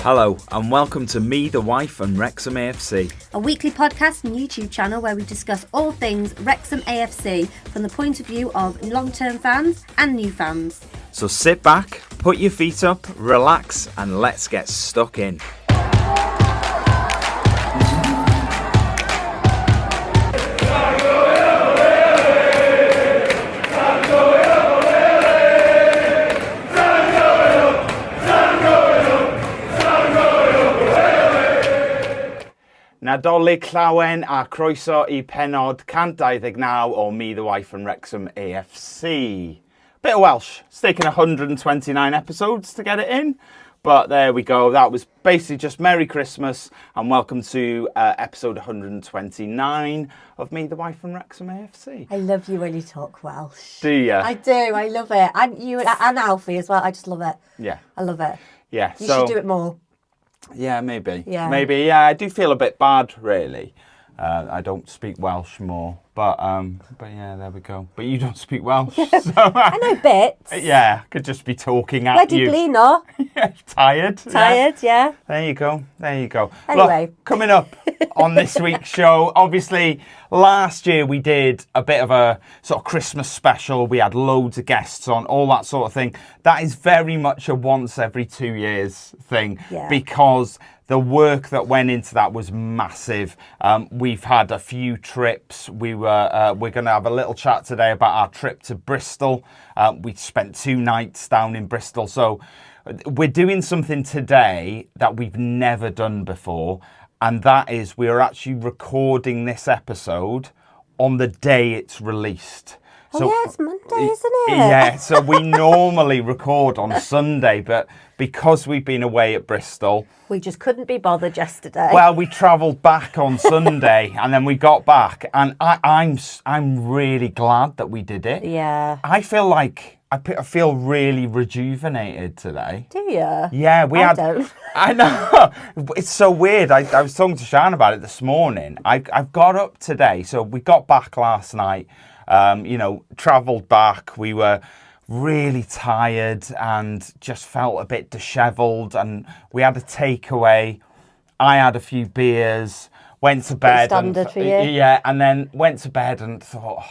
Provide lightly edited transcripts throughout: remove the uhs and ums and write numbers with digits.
Hello and welcome to Me, the Wife and Wrexham AFC. A weekly podcast and YouTube channel where we discuss all things Wrexham AFC from the point of view of long-term fans and new fans. So sit back, put your feet up, relax and let's get stuck in. Nadolig, Llawen a croeso I pennod 129 o Me, the Wife and Wrexham AFC. Bit of Welsh. It's taken 129 episodes to get it in. But there we go. That was basically just Merry Christmas and welcome to episode 129 of Me, the Wife and Wrexham AFC. I love you when you talk Welsh. Do you? I do. I love it. And you and Alfie as well. I just love it. Yeah. I love it. Yeah. You should do it more. Yeah, maybe. Yeah. Maybe. Yeah, I do feel a bit bad, really. I don't speak Welsh more, but yeah, there we go. But you don't speak Welsh, so I know bits. Yeah, could just be talking at Where you. do you blino? Tired. Tired, yeah. There you go. There you go. Anyway. Look, coming up on this week's show, obviously, last year we did a bit of a sort of Christmas special. We had loads of guests on, all that sort of thing. That is very much a once every 2 years thing because the work that went into that was massive. We've had a few trips. We're going to have a little chat today about our trip to Bristol. We spent 2 nights down in Bristol. So we're doing something today that we've never done before. And that is we're actually recording this episode on the day it's released. So, yeah, it's Monday, isn't it? Yeah, so we normally record on Sunday, but because we've been away at Bristol... We just couldn't be bothered yesterday. Well, we travelled back on Sunday and then we got back and I'm really glad that we did it. Yeah. I feel like... I feel really rejuvenated today. Do you? Yeah, I don't. I know. It's so weird. I was talking to Siân about it this morning. I've got up today. So we got back last night, travelled back. We were really tired and just felt a bit dishevelled. And we had a takeaway. I had a few beers, went to bed. Standard for you. Yeah, and then went to bed and thought...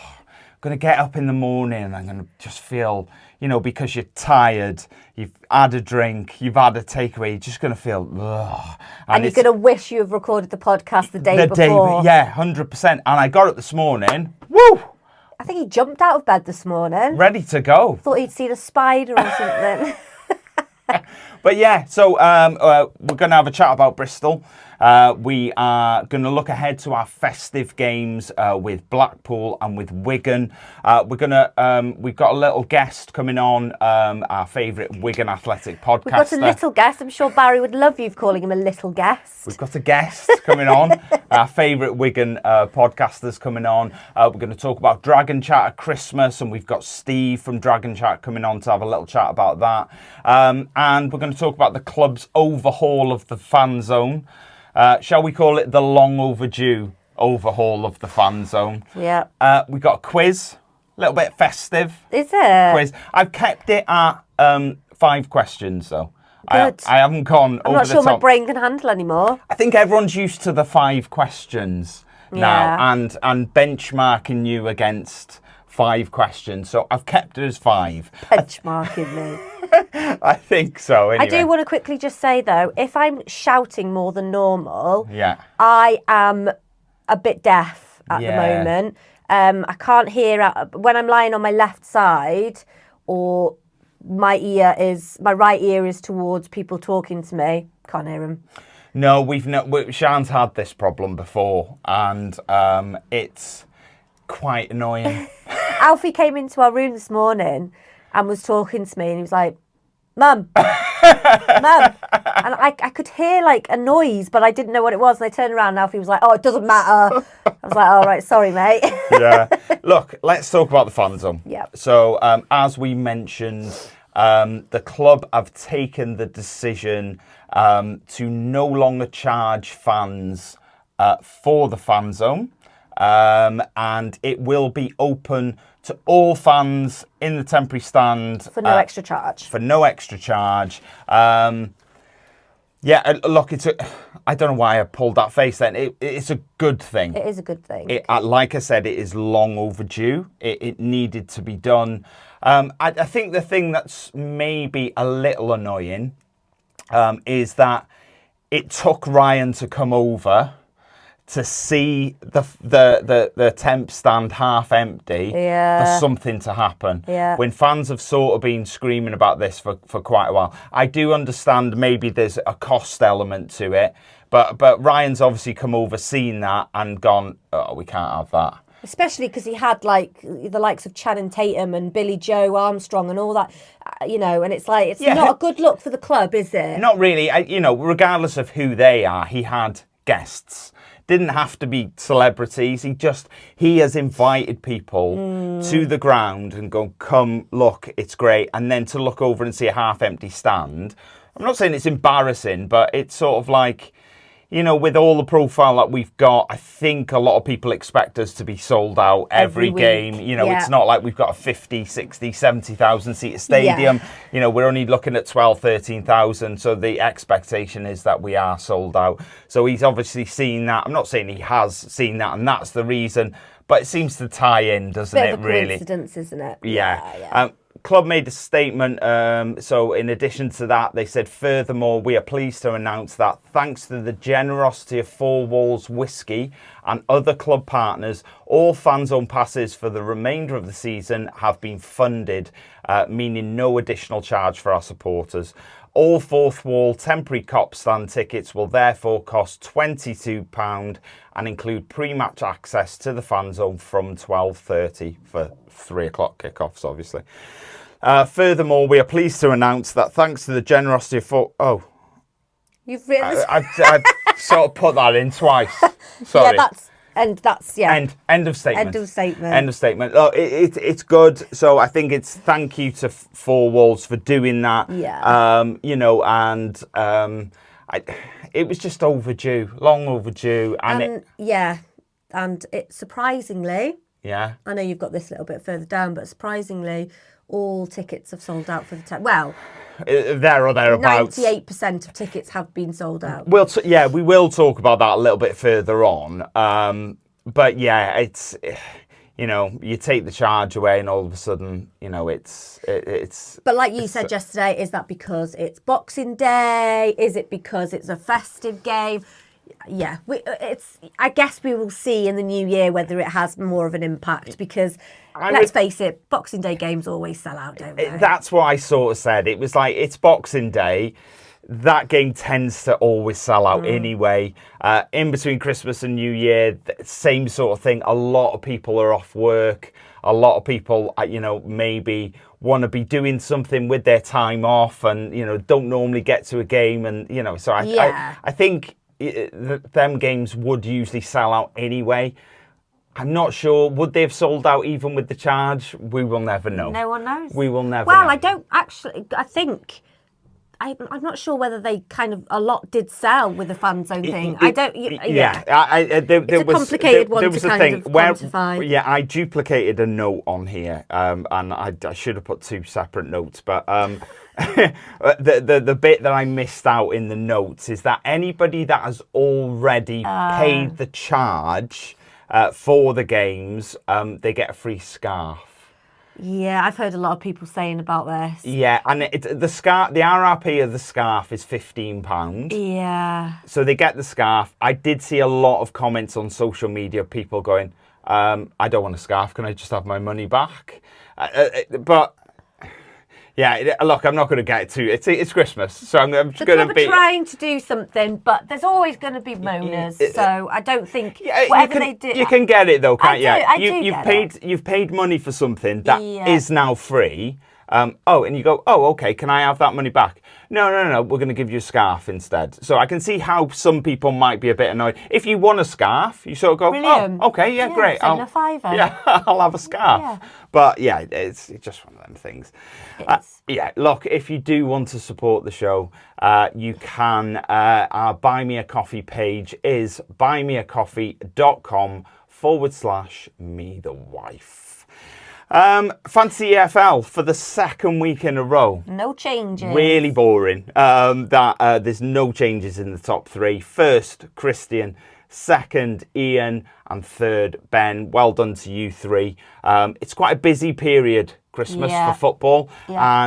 going to get up in the morning and I'm going to just feel, because you're tired, you've had a drink, you've had a takeaway, you're just going to feel, ugh. And you're going to wish you have recorded the podcast the day before. Yeah, 100%. And I got up this morning, woo! I think he jumped out of bed this morning. Ready to go. Thought he'd seen a spider or something. But yeah, so we're going to have a chat about Bristol. We are going to look ahead to our festive games with Blackpool and with Wigan. We've got a little guest coming on, our favourite Wigan Athletic podcaster. We've got a little guest. I'm sure Barry would love you for calling him a little guest. We've got a guest coming on. Our favourite Wigan podcasters coming on. We're going to talk about Dragon Chat at Christmas, and we've got Steve from Dragon Chat coming on to have a little chat about that. And we're going to talk about the club's overhaul of the fanzone. Shall we call it the long overdue overhaul of the fanzone? Yeah. We've got a quiz, a little bit festive. Is it? Quiz. I've kept it at 5 questions though. Good. I haven't gone I'm over not the sure top. my brain can handle anymore. I think everyone's used to the 5 questions now and benchmarking you against 5 questions. So I've kept it as 5. Benchmarking me. I think so, anyway. I do want to quickly just say, though, if I'm shouting more than normal, I am a bit deaf at the moment. I can't hear when I'm lying on my left side or my right ear is towards people talking to me. Can't hear them. No, Siân's had this problem before and it's quite annoying. Alfie came into our room this morning and was talking to me and he was like, Mum, Mum. And I could hear like a noise, but I didn't know what it was. And I turned around and Alfie was like, oh, it doesn't matter. I was like, all right, sorry, mate. Yeah. Look, let's talk about the fanzone. Yeah. So as we mentioned, the club have taken the decision to no longer charge fans for the fanzone. And it will be open to all fans in the temporary stand. For no extra charge. For no extra charge. Yeah, look, I don't know why I pulled that face then. It's a good thing. It is a good thing. Like I said, it is long overdue. It needed to be done. I think the thing that's maybe a little annoying is that it took Ryan to come over to see the temp stand half empty for something to happen. Yeah. When fans have sort of been screaming about this for quite a while. I do understand maybe there's a cost element to it, but Ryan's obviously come over, seen that and gone, oh, we can't have that. Especially because he had like the likes of Channing Tatum and Billy Joe Armstrong and all that, and it's like, it's not a good look for the club, is it? Not really. Regardless of who they are, he had guests. Didn't have to be celebrities. He has invited people to the ground and go, come, look, it's great. And then to look over and see a half empty stand. I'm not saying it's embarrassing, but it's sort of like, with all the profile that we've got, I think a lot of people expect us to be sold out every game. It's not like we've got a 50, 60, 70,000 seat stadium. Yeah. We're only looking at 12, 13,000. So the expectation is that we are sold out. So he's obviously seen that. I'm not saying he has seen that and that's the reason, but it seems to tie in, doesn't it, really? Coincidence, isn't it? Yeah. Club made a statement, so in addition to that, they said, furthermore, we are pleased to announce that thanks to the generosity of Four Walls Whisky and other club partners, all fanzone passes for the remainder of the season have been funded, meaning no additional charge for our supporters. All fourth wall temporary cop stand tickets will therefore cost £22 and include pre-match access to the fan zone from 12:30 for 3 o'clock kickoffs, obviously. Furthermore, we are pleased to announce that thanks to the generosity of You've written this. I've sort of put that in twice. Sorry. End of statement. End of statement. Look, it's good. So I think it's thank you to Four Walls for doing that. Yeah. It was just overdue, long overdue, and it surprisingly. Yeah. I know you've got this a little bit further down, but surprisingly, all tickets have sold out for the time. Well, there or thereabouts. 98% of tickets have been sold out. Well, we will talk about that a little bit further on. But yeah, it's you take the charge away, and all of a sudden, it's. But like you said yesterday, is that because it's Boxing Day? Is it because it's a festive game? Yeah, I guess we will see in the new year whether it has more of an impact because, let's face it, Boxing Day games always sell out, don't they? That's what I sort of said. It was like, it's Boxing Day. That game tends to always sell out anyway. In between Christmas and New Year, same sort of thing. A lot of people are off work. A lot of people, maybe want to be doing something with their time off and, don't normally get to a game. And, so I think them games would usually sell out anyway. I'm not sure. Would they have sold out even with the charge? We will never know. No one knows. We will never know. Well, I don't actually. I think. I'm not sure whether they a lot did sell with the fan zone thing. I don't. It's a complicated one to kind of quantify. Yeah, I duplicated a note on here, and I should have put 2 separate notes, but the bit that I missed out in the notes is that anybody that has already paid the charge for the games, they get a free scarf. Yeah, I've heard a lot of people saying about this. Yeah, and the RRP of the scarf is £15. Yeah. So they get the scarf. I did see a lot of comments on social media, people going, I don't want a scarf, can I just have my money back? But yeah, look, I'm not going to get it to it's Christmas, so I'm just going to be trying to do something, but there's always going to be moaners. So I don't think whatever they do, you can get it though, can't you? You've paid money for something that is now free. And you go, okay, can I have that money back? No, we're going to give you a scarf instead. So I can see how some people might be a bit annoyed. If you want a scarf, you sort of go, brilliant. Okay, great. I'll have a scarf. Yeah. But yeah, it's just one of them things. Look, if you do want to support the show, you can. Our Buy Me a Coffee page is buymeacoffee.com/me the wife. Fantasy EFL for the second week in a row. No changes. Really boring. There's no changes in the top three. First, Christian. Second, Ian. And third, Ben. Well done to you three. It's quite a busy period, Christmas, for football. Yeah.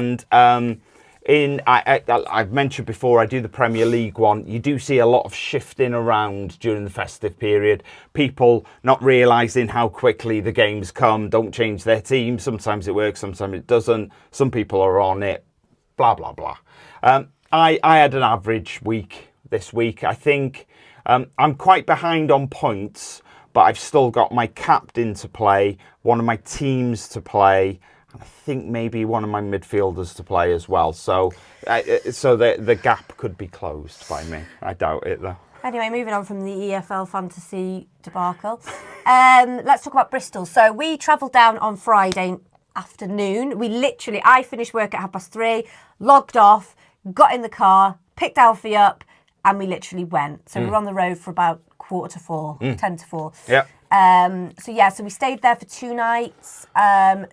And I've mentioned before, I do the Premier League one. You do see a lot of shifting around during the festive period. People not realising how quickly the games come, don't change their team. Sometimes it works, sometimes it doesn't. Some people are on it, blah, blah, blah. I had an average week this week. I think I'm quite behind on points, but I've still got my captain to play, one of my teams to play, I think maybe one of my midfielders to play as well. So the gap could be closed by me. I doubt it, though. Anyway, moving on from the EFL fantasy debacle. Let's talk about Bristol. So we travelled down on Friday afternoon. I finished work at 3:30, logged off, got in the car, picked Alfie up, and we literally went. So we were on the road for about 3:45, 10 to 4. Yeah. So we stayed there for 2 nights.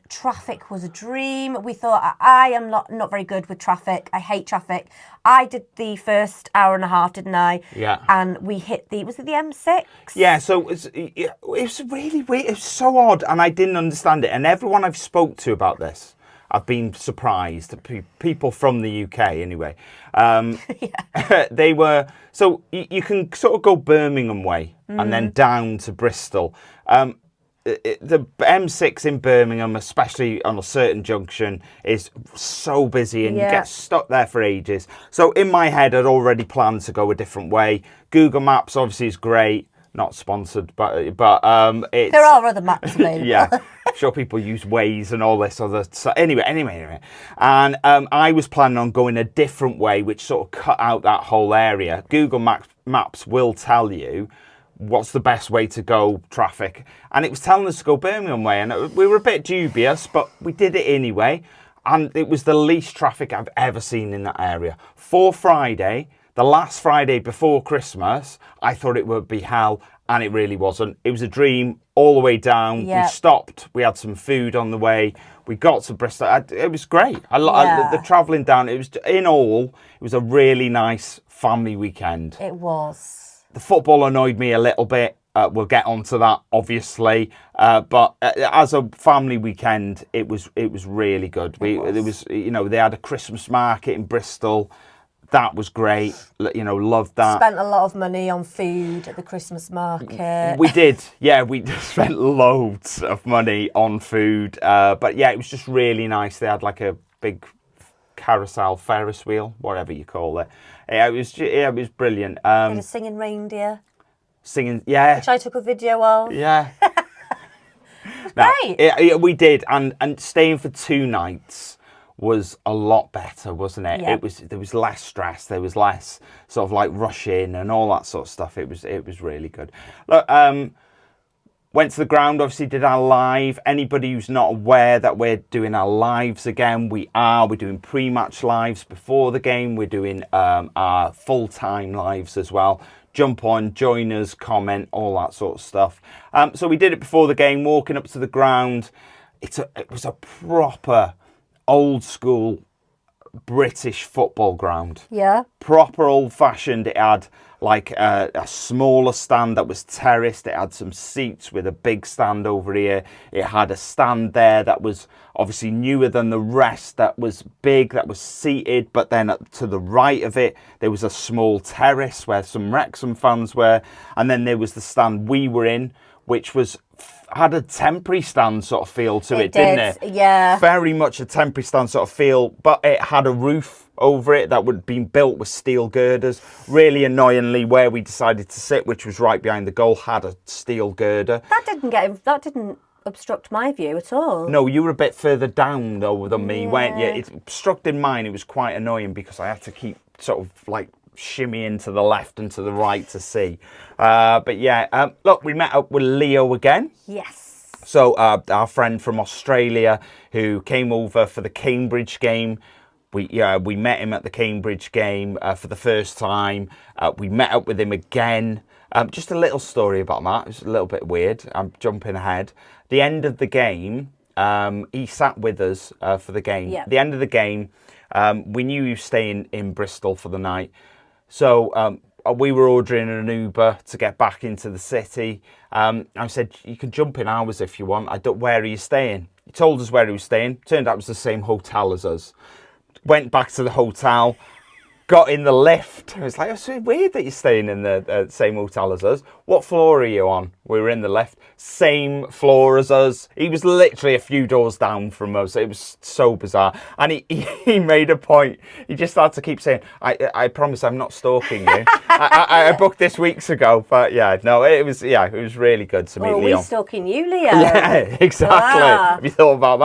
Traffic was a dream. We thought, I am not very good with traffic. I hate traffic. I did the first hour and a half, didn't I? Yeah. And we hit was it the M6? Yeah, so it was really weird. It was so odd, and I didn't understand it. And everyone I've spoke to about this, I've been surprised. People from the UK, anyway. They were... So you can sort of go Birmingham way and then down to Bristol. The M6 in Birmingham, especially on a certain junction, is so busy and you get stuck there for ages. So in my head, I'd already planned to go a different way. Google Maps obviously is great. Not sponsored, but it's... There are other maps available. Yeah, I'm sure people use Waze and all this other... So anyway. And I was planning on going a different way, which sort of cut out that whole area. Google Maps will tell you what's the best way to go traffic. And it was telling us to go Birmingham way. And we were a bit dubious, but we did it anyway. And it was the least traffic I've ever seen in that area. For Friday... The last Friday before Christmas, I thought it would be hell, and it really wasn't. It was a dream all the way down. We stopped. We had some food on the way. We got to Bristol. It was great. The travelling down, it was it was a really nice family weekend. It was. The football annoyed me a little bit. We'll get onto that, obviously. But as a family weekend, it was really good. They had a Christmas market in Bristol. That was great. Loved that. Spent a lot of money on food at the Christmas market. We did. Yeah, we spent loads of money on food. But yeah, it was just really nice. They had like a big carousel, Ferris wheel, whatever you call it. It was brilliant. A singing reindeer. Yeah. Which I took a video of. Yeah. Great. We did. And staying for 2 nights was a lot better, wasn't it? Yeah. There was less stress, there was less sort of like rush in and all that sort of stuff. It was really good. Look, went to the ground, obviously did our live. Anybody who's not aware that we're doing our lives again, we're doing pre-match lives before the game. We're doing our full-time lives as well. Jump on, join us, comment, all that sort of stuff. So we did it before the game, walking up to the ground. It was a proper old school British football ground. Yeah. Proper old fashioned. It had like a smaller stand that was terraced. It had some seats with a big stand over here. It had a stand there that was obviously newer than the rest, that was big, that was seated. But then to the right of it, there was a small terrace where some Wrexham fans were. And then there was the stand we were in, which had a temporary stand sort of feel to it, didn't it? Yeah. Very much a temporary stand sort of feel, but it had a roof over it that would have been built with steel girders. Really annoyingly, where we decided to sit, which was right behind the goal, had a steel girder. That didn't obstruct my view at all. No, you were a bit further down though than me, weren't you? It obstructed mine. It was quite annoying because I had to keep sort of like shimmying to the left and to the right to see. But yeah, look, we met up with Leo again. Yes. So our friend from Australia who came over for the Cambridge game. We met him at the Cambridge game for the first time. We met up with him again. Just a little story about that. It was a little bit weird. I'm jumping ahead. The end of the game, he sat with us for the game. Yeah. At the end of the game, we knew he was staying in Bristol for the night. So we were ordering an Uber to get back into the city. I said, you can jump in ours if you want. Where are you staying? He told us where he was staying. Turned out it was the same hotel as us. Went back to the hotel. Got in the lift. I was like, it's so weird that you're staying in the same hotel as us. What floor are you on? We were in the lift. Same floor as us. He was literally a few doors down from us. It was so bizarre. And he made a point. He just started to keep saying, I promise I'm not stalking you. I booked this weeks ago. But yeah, no, it was really good to meet Leo. Are we stalking you, Leo? Yeah, exactly. Have you thought about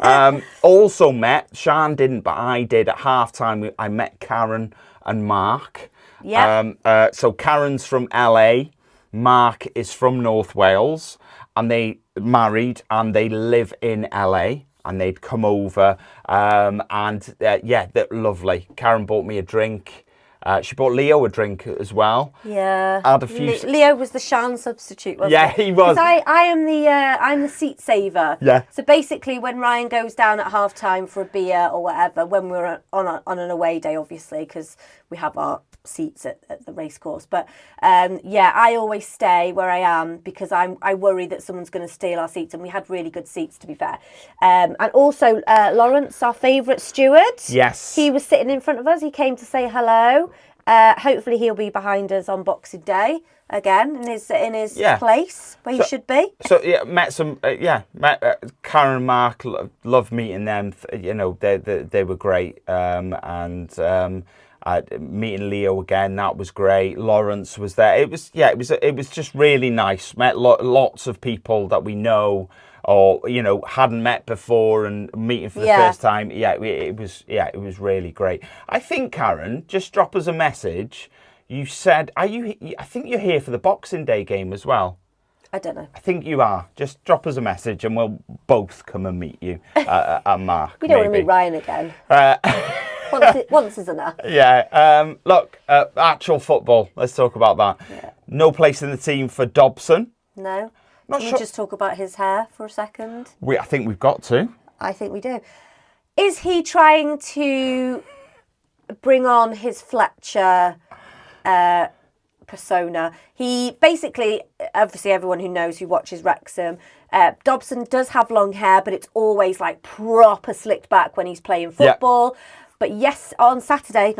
that? Also met, Siân didn't, but I did at halftime. I met Karen and Mark. Yeah. So Karen's from LA, Mark is from North Wales, and they married and they live in LA. And they'd come over, they're lovely. Karen bought me a drink. She bought Leo a drink as well. Yeah. Had a few... Leo was the Siân substitute, wasn't he? He was. I'm the seat saver. Yeah. So basically, when Ryan goes down at half time for a beer or whatever, when we're on an away day, obviously, because we have our seats at the racecourse. But I always stay where I am because I worry that someone's going to steal our seats, and we had really good seats, to be fair. And also Lawrence, our favourite steward. Yes. He was sitting in front of us. He came to say hello. Hopefully he'll be behind us on Boxing Day again in his place where he should be. So met Karen and Mark. Loved meeting them. They were great. Meeting Leo again, that was great. Lawrence was there. It was just really nice. Met lots of people that we know or hadn't met before and meeting for the first time. It was really great. I think, Karen, just drop us a message. You said, I think you're here for the Boxing Day game as well. I don't know. I think you are. Just drop us a message and we'll both come and meet you at Mark. We don't want to meet Ryan again. Once is enough. Yeah. Look, actual football. Let's talk about that. Yeah. No place in the team for Dobson. No. Can we just talk about his hair for a second? I think we've got to. I think we do. Is he trying to bring on his Fletcher persona? He basically, obviously everyone who knows, who watches Wrexham, Dobson does have long hair, but it's always like proper slicked back when he's playing football. Yeah. But on Saturday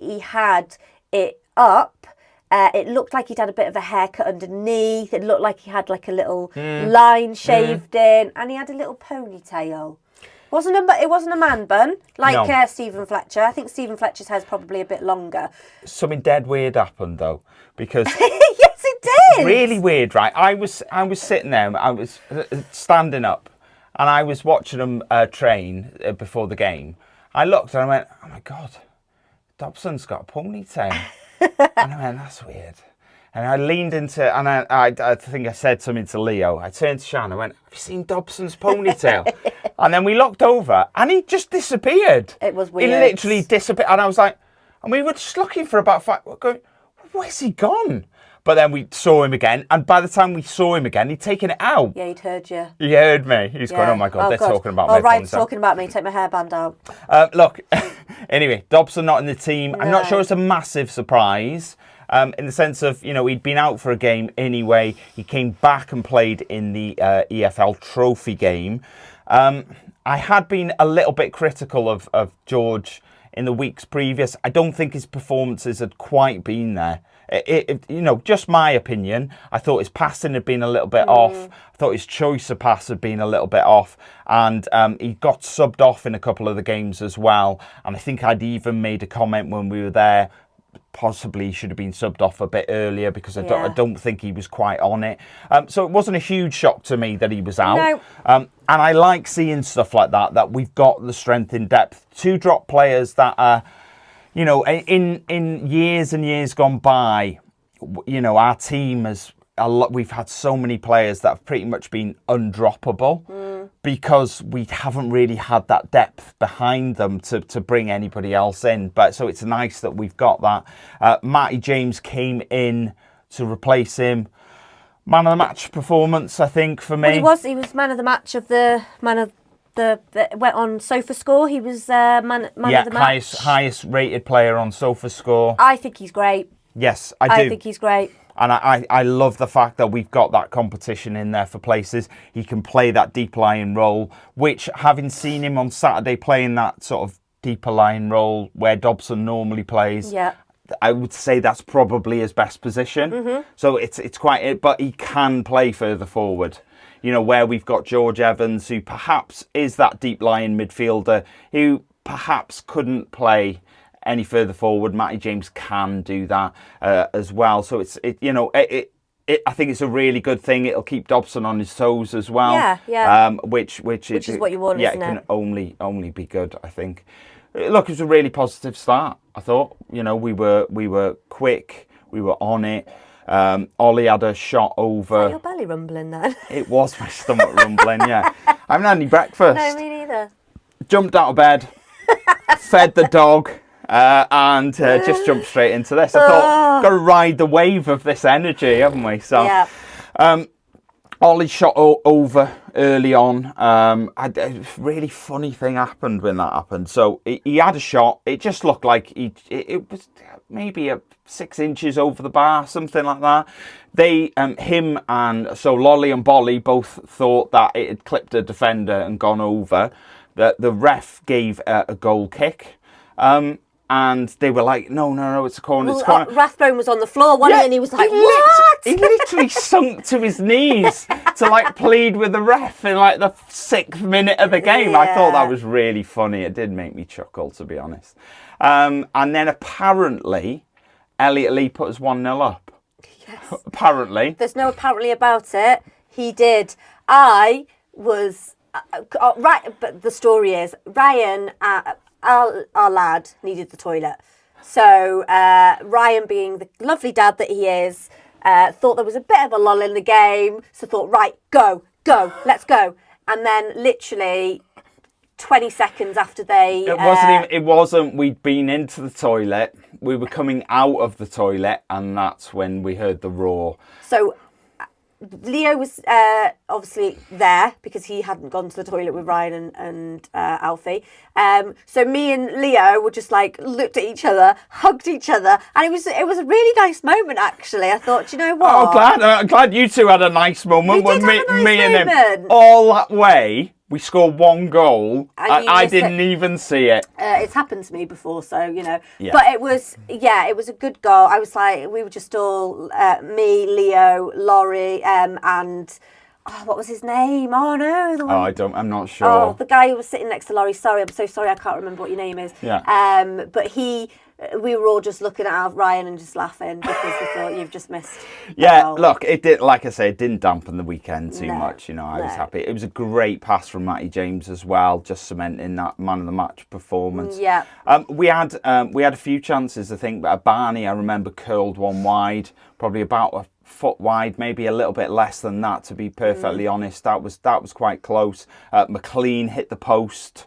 he had it up. It looked like he'd had a bit of a haircut underneath. It looked like he had like a little line shaved in, and he had a little ponytail. It wasn't a man bun like Stephen Fletcher. I think Stephen Fletcher's hair's probably a bit longer. Something dead weird happened though, because yes, it did. Really weird, right? I was sitting there. I was standing up. And I was watching them train before the game. I looked and I went, oh my God, Dobson's got a ponytail. And I went, that's weird. And I leaned into, and I think I said something to Leo. I turned to Siân, I went, have you seen Dobson's ponytail? And then we looked over and he just disappeared. It was weird. He literally disappeared. And I was like, and we were just looking for about 5, going, where's he gone? But then we saw him again, and by the time we saw him again, he'd taken it out. Yeah, he'd heard you. He heard me. He's going, oh my God, they're talking about me. Oh, Ryan's talking about me. Take my hairband out. Look, anyway, Dobson not in the team. No. I'm not sure it's a massive surprise. In the sense of, he'd been out for a game anyway. He came back and played in the EFL Trophy game. I had been a little bit critical of George in the weeks previous. I don't think his performances had quite been there. Just my opinion. I thought his passing had been a little bit off. I thought his choice of pass had been a little bit off. And he got subbed off in a couple of the games as well. And I think I'd even made a comment when we were there. Possibly he should have been subbed off a bit earlier because I don't think he was quite on it. So it wasn't a huge shock to me that he was out. No. And I like seeing stuff like that we've got the strength in depth to drop players that are, in years and years gone by, our team has we've had so many players that have pretty much been undroppable because we haven't really had that depth behind them to bring anybody else in. But so it's nice that we've got that. Matty James came in to replace him. Man of the match performance, I think, for me. Well, he was man of the match of the went on Sofa Score. He was man of the match. highest rated player on Sofa Score. I think he's great. Yes, I do. I think he's great. And I love the fact that we've got that competition in there for places. He can play that deep lying role, which, having seen him on Saturday playing that sort of deeper lying role where Dobson normally plays, Yeah. I would say that's probably his best position. So it's quite, but he can play further forward. You know, where we've got George Evans, who perhaps is that deep lying midfielder, who perhaps couldn't play any further forward. Matty James can do that as well. So I think it's a really good thing. It'll keep Dobson on his toes as well. Yeah. Which is what you want, yeah, isn't it can it? only be good, I think. Look, it was a really positive start, I thought. You know, we were quick, we were on it. Ollie had a shot over. Is that your belly rumbling then? It was my stomach rumbling, yeah. I haven't had any breakfast. No, me neither. Jumped out of bed, fed the dog, and just jumped straight into this. I thought, got to ride the wave of this energy, haven't we? So, Yeah. Ollie shot over early on. A really funny thing happened when that happened. So he had a shot. It just looked like it was maybe 6 inches over the bar, something like that. So Lolly and Bolly both thought that it had clipped a defender and gone over. The ref gave a goal kick. And they were like, no, it's a corner, it's a corner. Rathbone was on the floor, wasn't he? And he was like, what? He literally sunk to his knees to like plead with the ref in like the 6th minute of the game. I thought that was really funny. It did make me chuckle, to be honest. And then apparently, Elliot Lee put us 1-0 up. Yes. Apparently. There's no apparently about it. He did. I was... right, but the story is, Ryan... Our lad needed the toilet. So Ryan, being the lovely dad that he is, thought there was a bit of a lull in the game. So thought, right, go, let's go. And then literally 20 seconds after they... It wasn't, we'd been into the toilet. We were coming out of the toilet and that's when we heard the roar. So... Leo was obviously there because he hadn't gone to the toilet with Ryan and Alfie. So me and Leo were just like looked at each other, hugged each other, and it was a really nice moment actually. I thought, do you know what? Oh, I'm glad you two had a nice moment. We did have a nice me and moment. him all that way. We scored 1 goal. I didn't even see it. It's happened to me before, so, you know. Yeah. But it was a good goal. I was like, we were just all, me, Leo, Laurie, and, what was his name? Oh, no. The one... I'm not sure. Oh, the guy who was sitting next to Laurie. Sorry, I'm so sorry, I can't remember what your name is. Yeah. But we were all just looking at Ryan and just laughing because we thought you've just missed. Yeah, look, it did. Like I say, it didn't dampen the weekend too much. You know, I was happy. It was a great pass from Matty James as well, just cementing that man of the match performance. Yeah. We had a few chances. I think, but Barney, I remember, curled one wide, probably about a foot wide, maybe a little bit less than that. To be perfectly honest, that was quite close. McLean hit the post.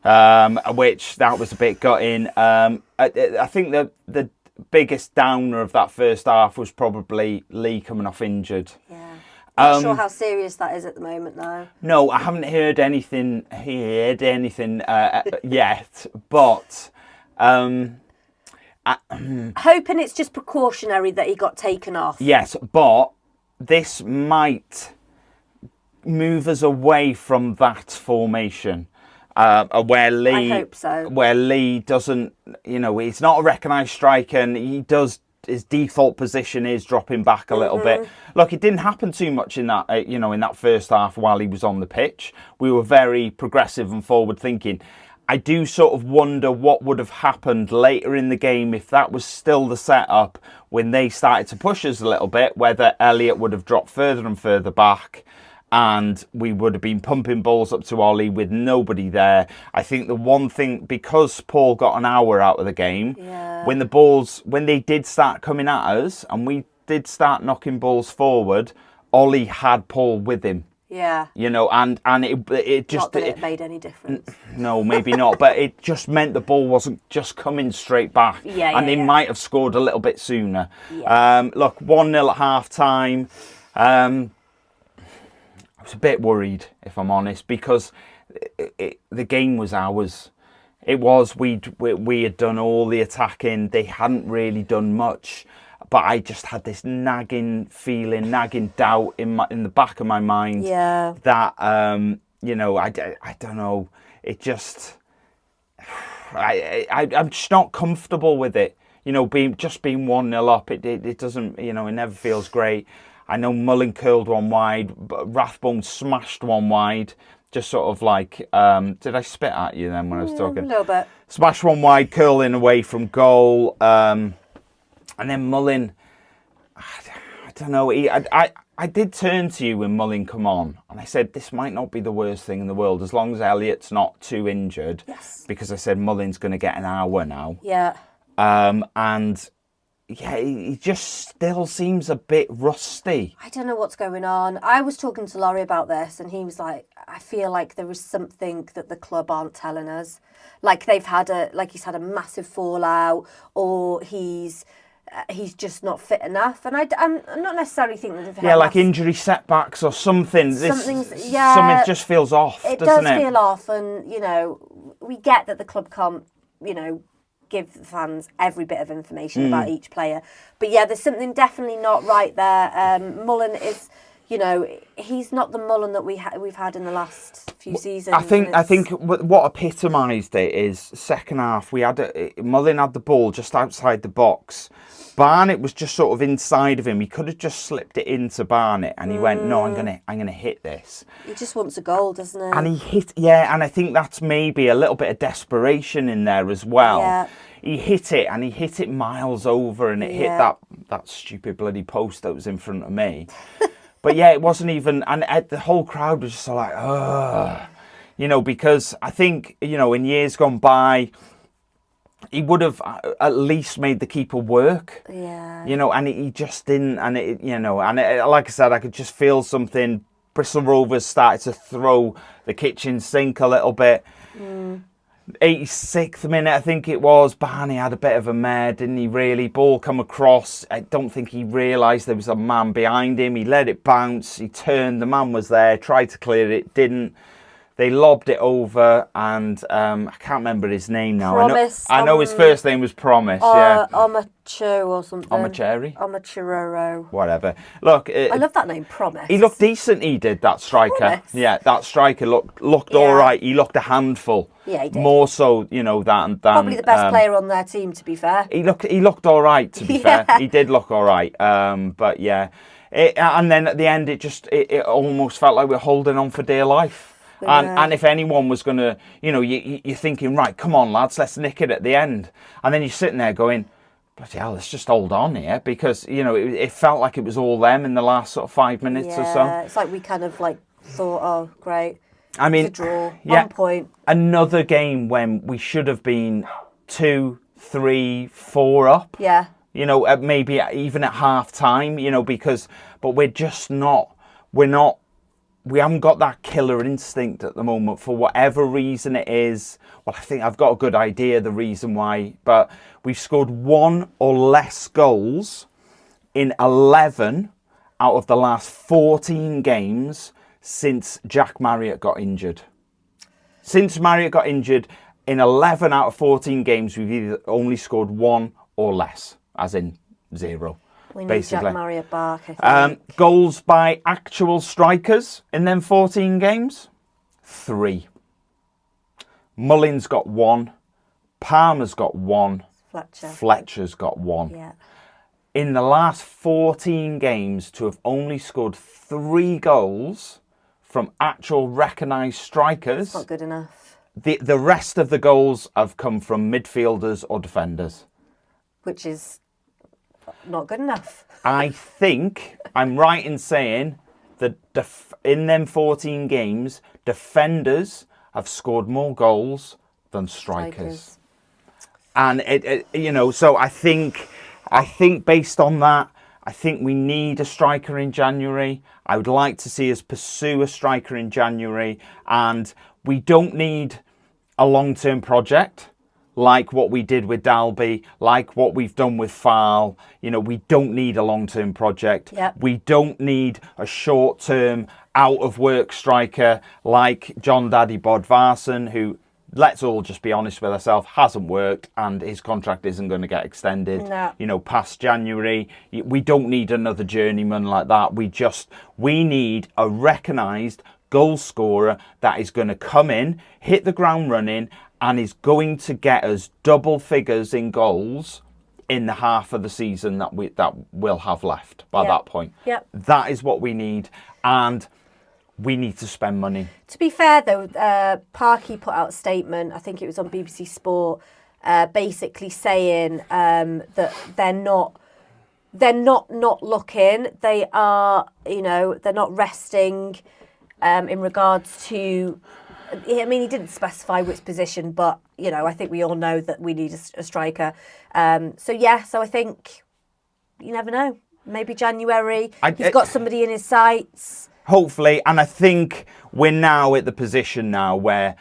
Which that was a bit gutting. I think the biggest downer of that first half was probably Lee coming off injured. Yeah. I'm not sure how serious that is at the moment, though. No, I haven't heard anything yet, but hoping it's just precautionary that he got taken off. Yes, but this might move us away from that formation. Where Lee, I hope so. Where Lee doesn't, he's not a recognised striker, and his default position is dropping back a little bit. Look, it didn't happen too much in that, in that first half while he was on the pitch. We were very progressive and forward thinking. I do sort of wonder what would have happened later in the game if that was still the setup when they started to push us a little bit, whether Elliot would have dropped further and further back. And we would have been pumping balls up to Ollie with nobody there. I think the one thing, because Paul got an hour out of the game, when they did start coming at us and we did start knocking balls forward, Ollie had Paul with him. Yeah. And it just... Not that it made any difference. No, maybe not. But it just meant the ball wasn't just coming straight back. And they might have scored a little bit sooner. Yeah. Look, 1-0 at half-time. I was a bit worried, if I'm honest, because the game was ours. It was, we had done all the attacking. They hadn't really done much, but I just had this nagging feeling, nagging doubt in the back of my mind that you know, I don't know. It just, I'm just not comfortable with it. You know, being 1-0 up, it doesn't, you know, it never feels great. I know Mullin curled one wide, but Rathbone smashed one wide. Just sort of like, did I spit at you then when I was talking? A little bit. Smash one wide, curling away from goal. And then Mullin, I don't know. I did turn to you when Mullin come on. And I said, this might not be the worst thing in the world, as long as Elliott's not too injured. Yes. Because I said Mullin's going to get an hour now. Yeah. And yeah, he just still seems a bit rusty. I don't know what's going on. I was talking to Laurie about this, and he was like, I feel like there is something that the club aren't telling us. Like he's had a massive fallout, or he's just not fit enough. And I'm not necessarily thinking that yeah, like injury setbacks or something. Something just feels off, doesn't it? It does feel off, and, you know, we get that the club can't, you know, give the fans every bit of information about each player. But yeah, there's something definitely not right there. Mullin is, you know, he's not the Mullin that we've had in the last few seasons. I think what epitomised it is second half. Mullin had the ball just outside the box. Barnett was just sort of inside of him. He could have just slipped it into Barnett, and he went, "No, I'm gonna hit this." He just wants a goal, doesn't he? And he hit, and I think that's maybe a little bit of desperation in there as well. Yeah. He hit it, and he hit it miles over, and it hit that stupid bloody post that was in front of me. But yeah, it wasn't even, and the whole crowd was just like, ugh, you know, because I think, you know, in years gone by, he would have at least made the keeper work. Yeah. You know, and he just didn't. And it, you know, and like I said, I could just feel something. Bristol Rovers started to throw the kitchen sink a little bit. 86th minute, I think it was. Barney had a bit of a mare, didn't he, really? Ball come across. I don't think he realised there was a man behind him. He let it bounce. He turned. The man was there. Tried to clear it. Didn't. They lobbed it over, and I can't remember his name now. Promise. I know his first name was Promise, yeah. Omacho or something. Omacheri? Omachiroro. Whatever. Look, I love that name, Promise. He looked decent, he did, that striker. Promise. Yeah, that striker looked all right. He looked a handful. Yeah, he did. More so, you know, than probably the best player on their team, to be fair. He looked all right, to be fair. He did look all right. But yeah. And then at the end, it almost felt like we're holding on for dear life. And if anyone was going to, you know, you're thinking, right, come on, lads, let's nick it at the end. And then you're sitting there going, bloody hell, let's just hold on here. Because, you know, it felt like it was all them in the last sort of 5 minutes or so. Yeah, it's like we kind of like thought, oh, great. I mean, it's a draw, 1 point. Another game when we should have been 2, 3, 4 up. Yeah. You know, maybe even at half time, you know, but we're just not, we haven't got that killer instinct at the moment for whatever reason it is. Well, I think I've got a good idea the reason why, but we've scored 1 or less goals in 11 out of the last 14 games since Jack Marriott got injured. Since Marriott got injured, in 11 out of 14 games, we've either only scored 1 or less, as in 0. We need basically. Jack Marriott back, I think. Goals by actual strikers in them 14 games? 3. Mullin's got 1. Palmer's got 1. Fletcher's got 1. Yeah. In the last 14 games, to have only scored 3 goals from actual recognised strikers... It's not good enough. The rest of the goals have come from midfielders or defenders. Which is... not good enough. I think I'm right in saying that in them 14 games, defenders have scored more goals than strikers. And you know, so I think based on that, I think we need a striker in January. I would like to see us pursue a striker in January, and we don't need a long-term project like what we did with Dalby, like what we've done with Farl. You know, we don't need a long-term project. Yep. We don't need a short-term, out-of-work striker like John Daddy Bodvarsson, who, let's all just be honest with ourselves, hasn't worked and his contract isn't going to get extended, No. you know, past January. We don't need another journeyman like that. We need a recognised goal scorer that is going to come in, hit the ground running, and is going to get us double figures in goals in the half of the season that we'll have left by that point. Yep. That is what we need, and we need to spend money. To be fair, though, Parky put out a statement, I think it was on BBC Sport, basically saying that they're not looking. They are, you know, they're not resting in regards to... I mean, he didn't specify which position, but, you know, I think we all know that we need a striker. So I think, you never know. Maybe January, he's got somebody in his sights. Hopefully, and I think we're now at the position now where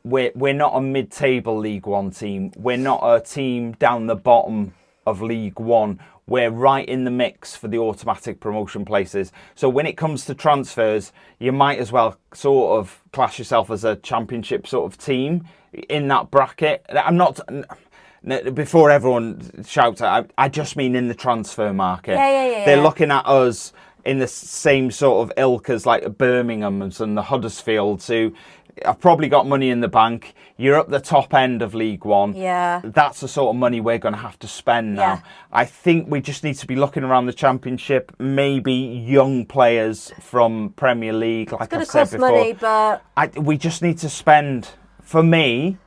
we're not a mid-table League One team. We're not a team down the bottom of League One. We're right in the mix for the automatic promotion places. So when it comes to transfers, you might as well sort of class yourself as a championship sort of team in that bracket. I'm not... Before everyone shouts, I just mean in the transfer market. They're looking at us in the same sort of ilk as like Birmingham's and the Huddersfields, who have probably got money in the bank. You're up the top end of League One. Yeah. That's the sort of money we're going to have to spend now. Yeah. I think we just need to be looking around the Championship, maybe young players from Premier League, like I said before. Money, but... we just need to spend, for me,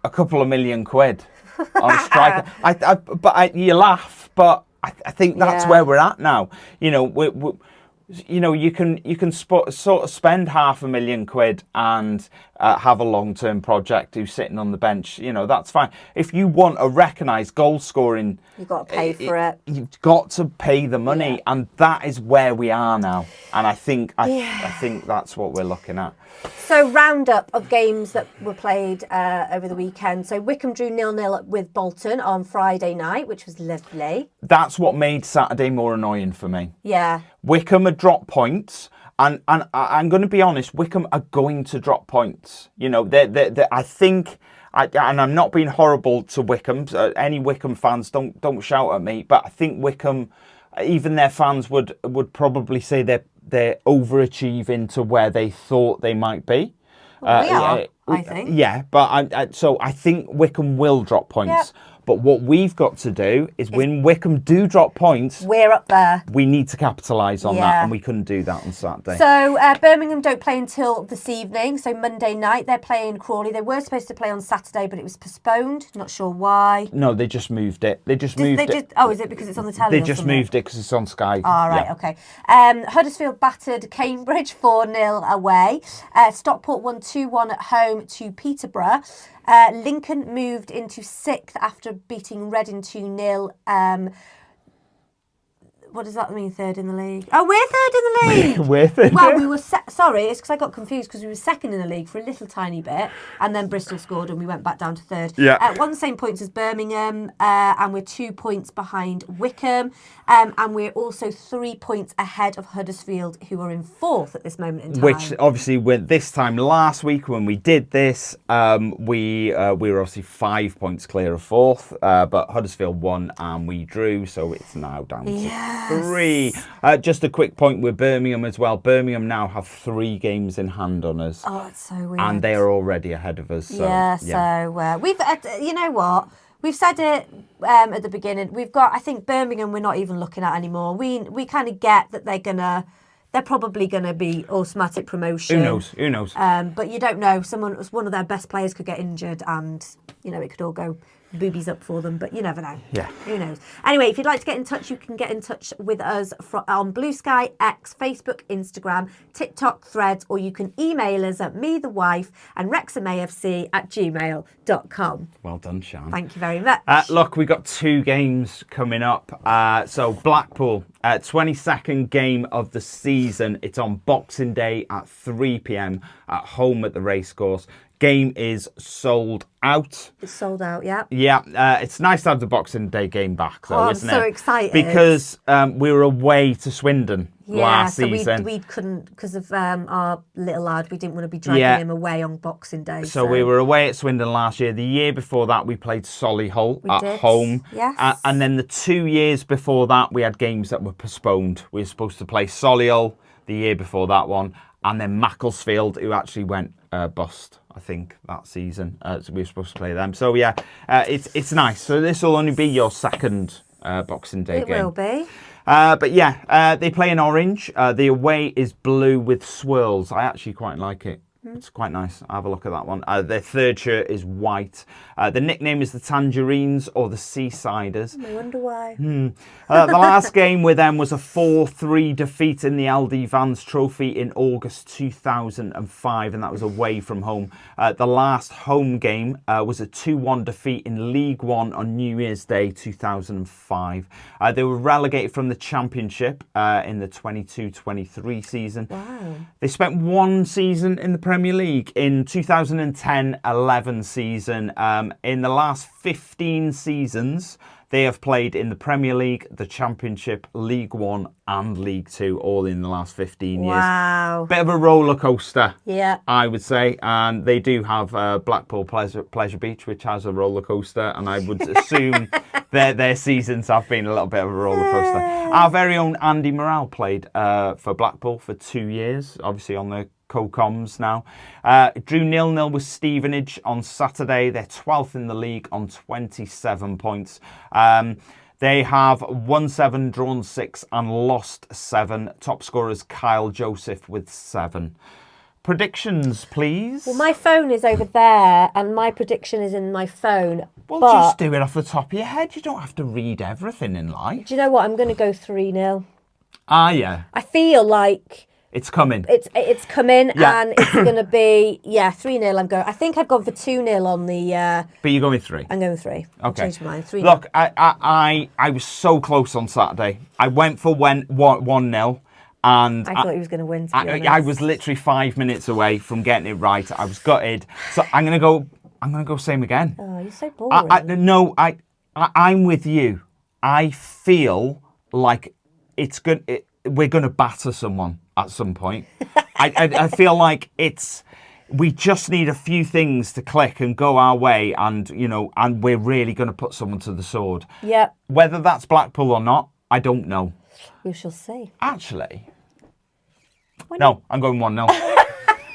a couple of £1 million on a striker. You laugh, but I think that's where we're at now. You know, you can sort of spend £500,000 and have a long-term project who's sitting on the bench. You know, that's fine. If you want a recognised goal scoring, you've got to pay for it. You've got to pay the money, and that is where we are now. And I think that's what we're looking at. So, roundup of games that were played over the weekend. So, Wycombe drew 0-0 with Bolton on Friday night, which was lovely. That's what made Saturday more annoying for me. Yeah. Wycombe had dropped points, and I'm going to be honest, Wycombe are going to drop points. You know, I think, and I'm not being horrible to Wycombe. Any Wycombe fans, don't shout at me, but I think Wycombe, even their fans would probably say they're overachieving to where they thought they might be. Well, we are, I think. Yeah, but so I think Wycombe will drop points. Yep. But what we've got to do is when Wycombe do drop points, we're up there. We need to capitalise on that, and we couldn't do that on Saturday. So Birmingham don't play until this evening, so Monday night they're playing Crawley. They were supposed to play on Saturday, but it was postponed. Not sure why. No, they just moved it. Oh, is it because it's on the telly? They just moved it because it's on Sky. Oh, right, okay. Huddersfield battered Cambridge 4-0 away. Stockport won 2-1 at home to Peterborough. Lincoln moved into 6th after beating Reading 2-0. What does that mean, third in the league? Oh, we're third in the league. We're third. Well, we were sorry, it's because I got confused because we were second in the league for a little tiny bit, and then Bristol scored and we went back down to third. Yeah. We're on the same points as Birmingham, and we're 2 points behind Wycombe, and we're also 3 points ahead of Huddersfield, who are in 4th at this moment in time. Which obviously, this time last week when we did this, we were obviously 5 points clear of 4th, but Huddersfield won and we drew, so it's now down to 3. Just a quick point with Birmingham as well. Birmingham now have 3 games in hand on us. Oh, it's so weird. And they are already ahead of us. So, so we've, you know what? We've said it at the beginning. We've got, I think Birmingham we're not even looking at anymore. We kind of get that they're probably gonna be automatic promotion. Who knows? But you don't know. One of their best players could get injured, and you know it could all go boobies up for them, but you never know. Yeah. Who knows? Anyway, if you'd like to get in touch, you can get in touch with us on Blue Sky, X, Facebook, Instagram, TikTok, Threads, or you can email us at methewife and wrexhamafc@gmail.com. Well done, Siân. Thank you very much. Look, we've got 2 games coming up. So Blackpool, 22nd game of the season. It's on Boxing Day at 3 p.m. at home at the racecourse. game is sold out. It's sold out, yeah. Yeah, it's nice to have the Boxing Day game back, though, isn't it? I'm so excited. Because we were away to Swindon last season. We couldn't, because of our little lad, we didn't want to be dragging him away on Boxing Day. So we were away at Swindon last year. The year before that, we played Solihull at home. Yes. And then the 2 years before that, we had games that were postponed. We were supposed to play Solihull the year before that one, and then Macclesfield, who actually went bust, I think, that season. So we were supposed to play them. So yeah, it's nice. So this will only be your second Boxing Day game. It will be. But yeah, they play in orange. The away is blue with swirls. I actually quite like it. It's quite nice. Have a look at that one. Their third shirt is white. The nickname is the Tangerines or the Seasiders. I wonder why. The last game with them was a 4-3 defeat in the LD Vans Trophy in August 2005, and that was away from home. The last home game was a 2-1 defeat in League One on New Year's Day 2005. They were relegated from the Championship in the 22-23 season. Wow. They spent one season in the Premier League in 2010-11 season. In the last 15 seasons, they have played in the Premier League, the Championship, League One and League Two, all in the last 15 years. Wow. Bit of a roller coaster, Yeah. I would say. And they do have Blackpool Pleasure Beach, which has a roller coaster. And I would assume their seasons have been a little bit of a roller coaster. Our very own Andy Morrell played for Blackpool for 2 years, obviously on the co-coms now. Drew 0-0 with Stevenage on Saturday. They're 12th in the league on 27 points. They have won 7, drawn 6 and lost 7. Top scorers Kyle Joseph with 7. Predictions, please. Well, my phone is over there and my prediction is in my phone. Well, but just do it off the top of your head. You don't have to read everything in life. do you know what? I'm going to go 3-0. Ah, yeah. I feel like It's coming. it's coming Yeah. and it's going to be, 3-0 I'm going. I think I've gone for 2-0 on the... But you're going 3. I'm going 3. I'll Okay. change my mind. 3-0. Look, I was so close on Saturday. I went for 1-0. And I thought he was going to win, to be honest. I was literally 5 minutes away from getting it right. I was gutted. So I'm gonna go same again. Oh, you're so boring. I'm with you. I feel like we're gonna batter someone at some point. I feel like we just need a few things to click and go our way, and and we're really gonna put someone to the sword. Yep. Whether that's Blackpool or not, I don't know. We shall see. Actually, no, I'm going 1-0.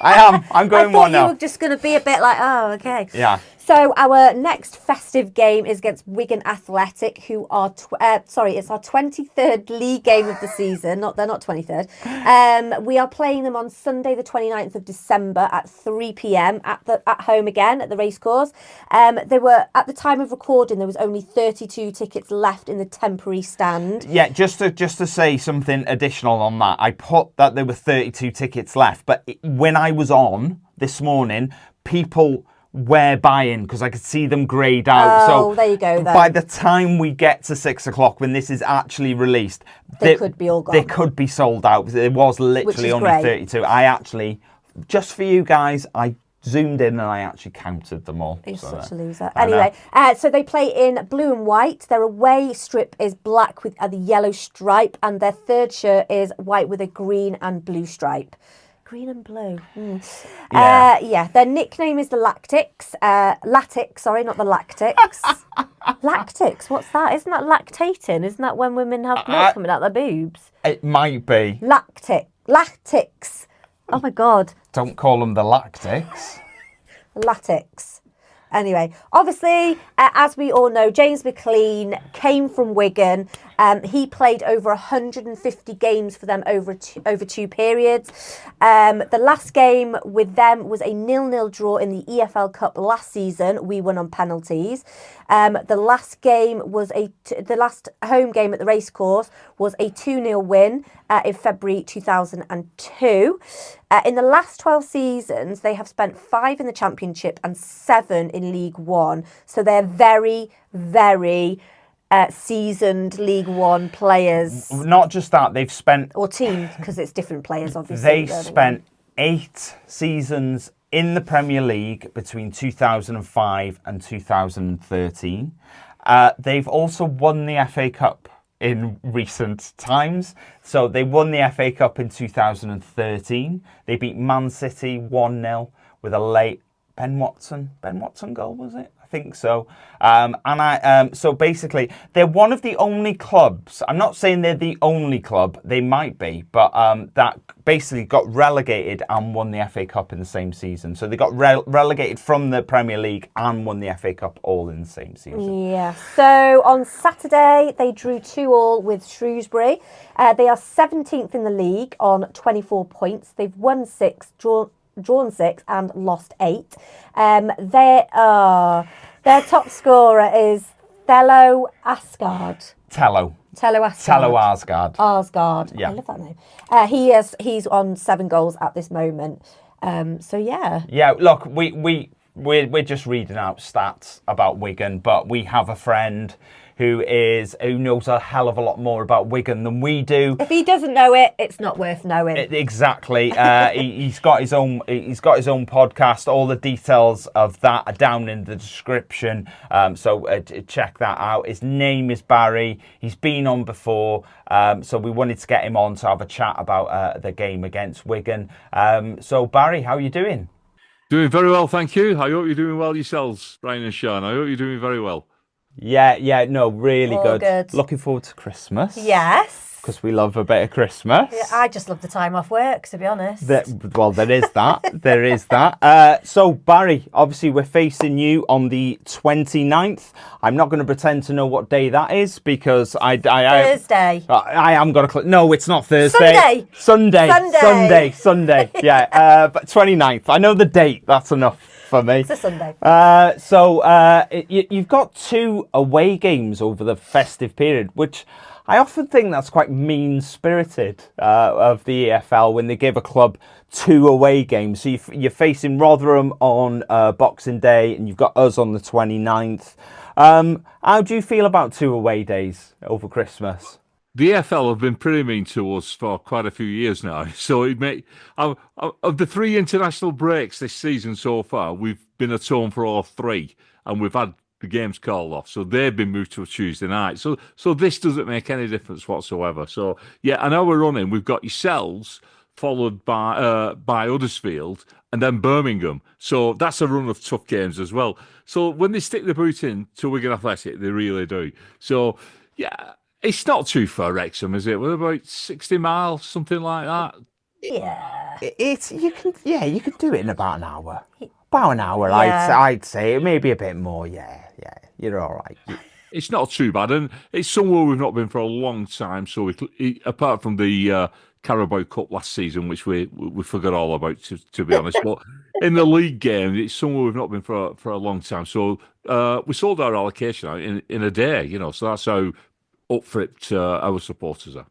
I'm going 1-0. I thought you were just going to be a bit like, oh, okay. Yeah. So our next festive game is against Wigan Athletic, who are it's our 23rd league game of the season. They're not 23rd. We are playing them on Sunday, the 29th of December at 3 p.m. at home again at the racecourse. They were, at the time of recording, there was only 32 tickets left in the temporary stand. Yeah, just to say something additional on that, I put that there were 32 tickets left, but when I was on this morning, people were buying because I could see them greyed out. Oh, there you go then. By the time we get to 6 o'clock, when this is actually released, they could be all gone. They could be sold out. There was literally only great. 32. I actually, just for you guys, I zoomed in and I actually counted them all. You're such a loser. Anyway, so they play in blue and white. Their away strip is black with the yellow stripe, and their third shirt is white with a green and blue stripe. Green and blue. Yeah. Their nickname is the Lactics. Latix, sorry, not the Lactics. Lactics, what's that? Isn't that lactating? Isn't that when women have milk coming out their boobs? It might be. Lactics. Oh my God. Don't call them the Lactics. Latics. Anyway, obviously, as we all know, James McLean came from Wigan. He played over 150 games for them over two periods. The last game with them was a 0-0 draw in the EFL Cup last season. We won on penalties. The last home game at the racecourse was a 2-0 win in February 2002. In the last 12 seasons, they have spent 5 in the Championship and 7 in League One. So they're very, very seasoned League One players. Not just that, they've spent... Or team, because it's different players, obviously. They spent 8 seasons in the Premier League between 2005 and 2013. They've also won the FA Cup in recent times. So they won the FA Cup in 2013. They beat Man City 1-0 with a late Ben Watson goal, was it? I think so. So basically, they're one of the only clubs. I'm not saying they're the only club. They might be, but that basically got relegated and won the FA Cup in the same season. So they got relegated from the Premier League and won the FA Cup all in the same season. Yeah. So on Saturday, they drew 2-2 with Shrewsbury. They are 17th in the league on 24 points. They've won 6, drawn 6 and lost 8. Their top scorer is Tello Asgard. Tello Asgard. Yeah. I love that name. He's on 7 goals at this moment. So yeah. Yeah, look, we're just reading out stats about Wigan, but we have a friend who knows a hell of a lot more about Wigan than we do. If he doesn't know it, it's not worth knowing. Exactly. He's got his own podcast. All the details of that are down in the description. So check that out. His name is Barry. He's been on before. So we wanted to get him on to have a chat about the game against Wigan. So Barry, how are you doing? Doing very well, thank you. I hope you're doing well yourselves, Brian and Siân. I hope you're doing very well. Yeah, no, really All good. Looking forward to Christmas. Yes. Because we love a bit of Christmas. Yeah, I just love the time off work, to be honest. There is that. So, Barry, obviously we're facing you on the 29th. I'm not going to pretend to know what day that is because Thursday. I am going to... No, it's not Thursday. Sunday. Yeah, but 29th. I know the date. That's enough for me. It's a Sunday. You've got 2 away games over the festive period, which... I often think that's quite mean-spirited of the EFL when they give a club 2 away games. So you're facing Rotherham on Boxing Day and you've got us on the 29th. How do you feel about 2 away days over Christmas? The EFL have been pretty mean to us for quite a few years now. So of the 3 international breaks this season so far, we've been at home for all 3 and we've had the game's called off, so they've been moved to a Tuesday night. So this doesn't make any difference whatsoever. So yeah, I know we're running. We've got yourselves followed by Huddersfield and then Birmingham. So that's a run of tough games as well. So when they stick the boot in to Wigan Athletic, they really do. So yeah, it's not too far, Wrexham, is it? What about 60 miles, something like that? Yeah. You could do it in about an hour. About an hour, Yeah. I'd say. Maybe a bit more, yeah. You're all right. It's not too bad, and it's somewhere we've not been for a long time. So apart from the Carabao Cup last season, which we forgot all about, to be honest, but in the league game, it's somewhere we've not been for a long time. So we sold our allocation out in a day, so that's how up for it our supporters are.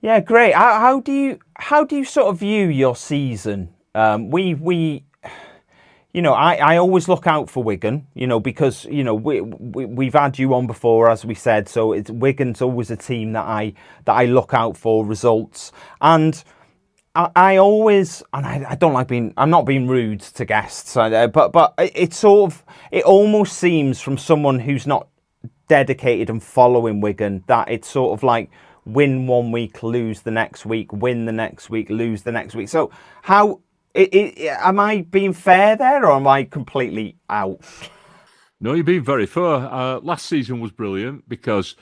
Yeah, great. How do you sort of view your season? I always look out for Wigan, because, we've had you on before, as we said. So Wigan's always a team that I look out for results. And I always, and I don't like I'm not being rude to guests, but it almost seems from someone who's not dedicated and following Wigan that it's sort of like win one week, lose the next week, win the next week, lose the next week. So how... am I being fair there, or am I completely out? No, you're being very fair. Last season was brilliant because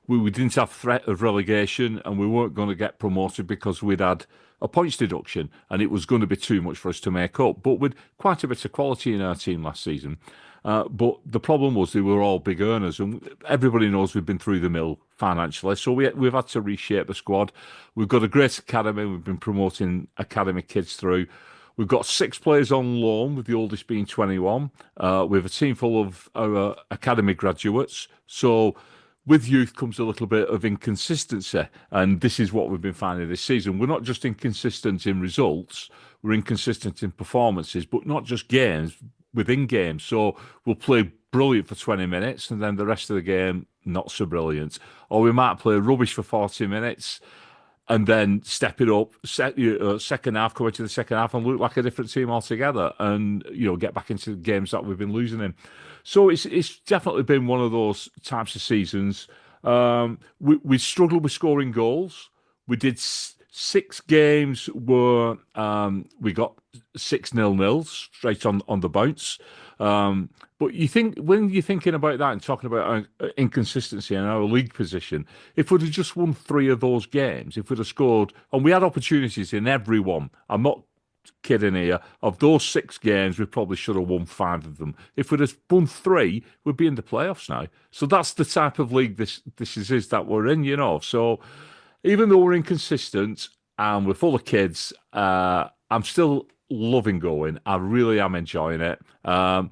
we didn't have threat of relegation and we weren't going to get promoted because we'd had a points deduction and it was going to be too much for us to make up. But with quite a bit of quality in our team last season. But the problem was they were all big earners, and everybody knows we've been through the mill financially. So we've had to reshape the squad. We've got a great academy. We've been promoting academy kids through. We've got 6 players on loan, with the oldest being 21. We have a team full of our academy graduates. So with youth comes a little bit of inconsistency. And this is what we've been finding this season. We're not just inconsistent in results, we're inconsistent in performances, but not just games, within games. So we'll play brilliant for 20 minutes and then the rest of the game, not so brilliant. Or we might play rubbish for 40 minutes and then step it up, second half, come into the second half and look like a different team altogether, and get back into the games that we've been losing in. So it's definitely been one of those types of seasons. We struggled with scoring goals. We did 6 games where we got 6-0 straight on the bounce. But you think when you're thinking about that and talking about inconsistency in our league position, if we'd have just won 3 of those games, if we'd have scored, and we had opportunities in every one, I'm not kidding here, of those 6 games, we probably should have won 5 of them. If we'd have won 3, we'd be in the playoffs now. So that's the type of league this is that we're in, So even though we're inconsistent and we're full of kids, I'm still loving going. I really am enjoying it. And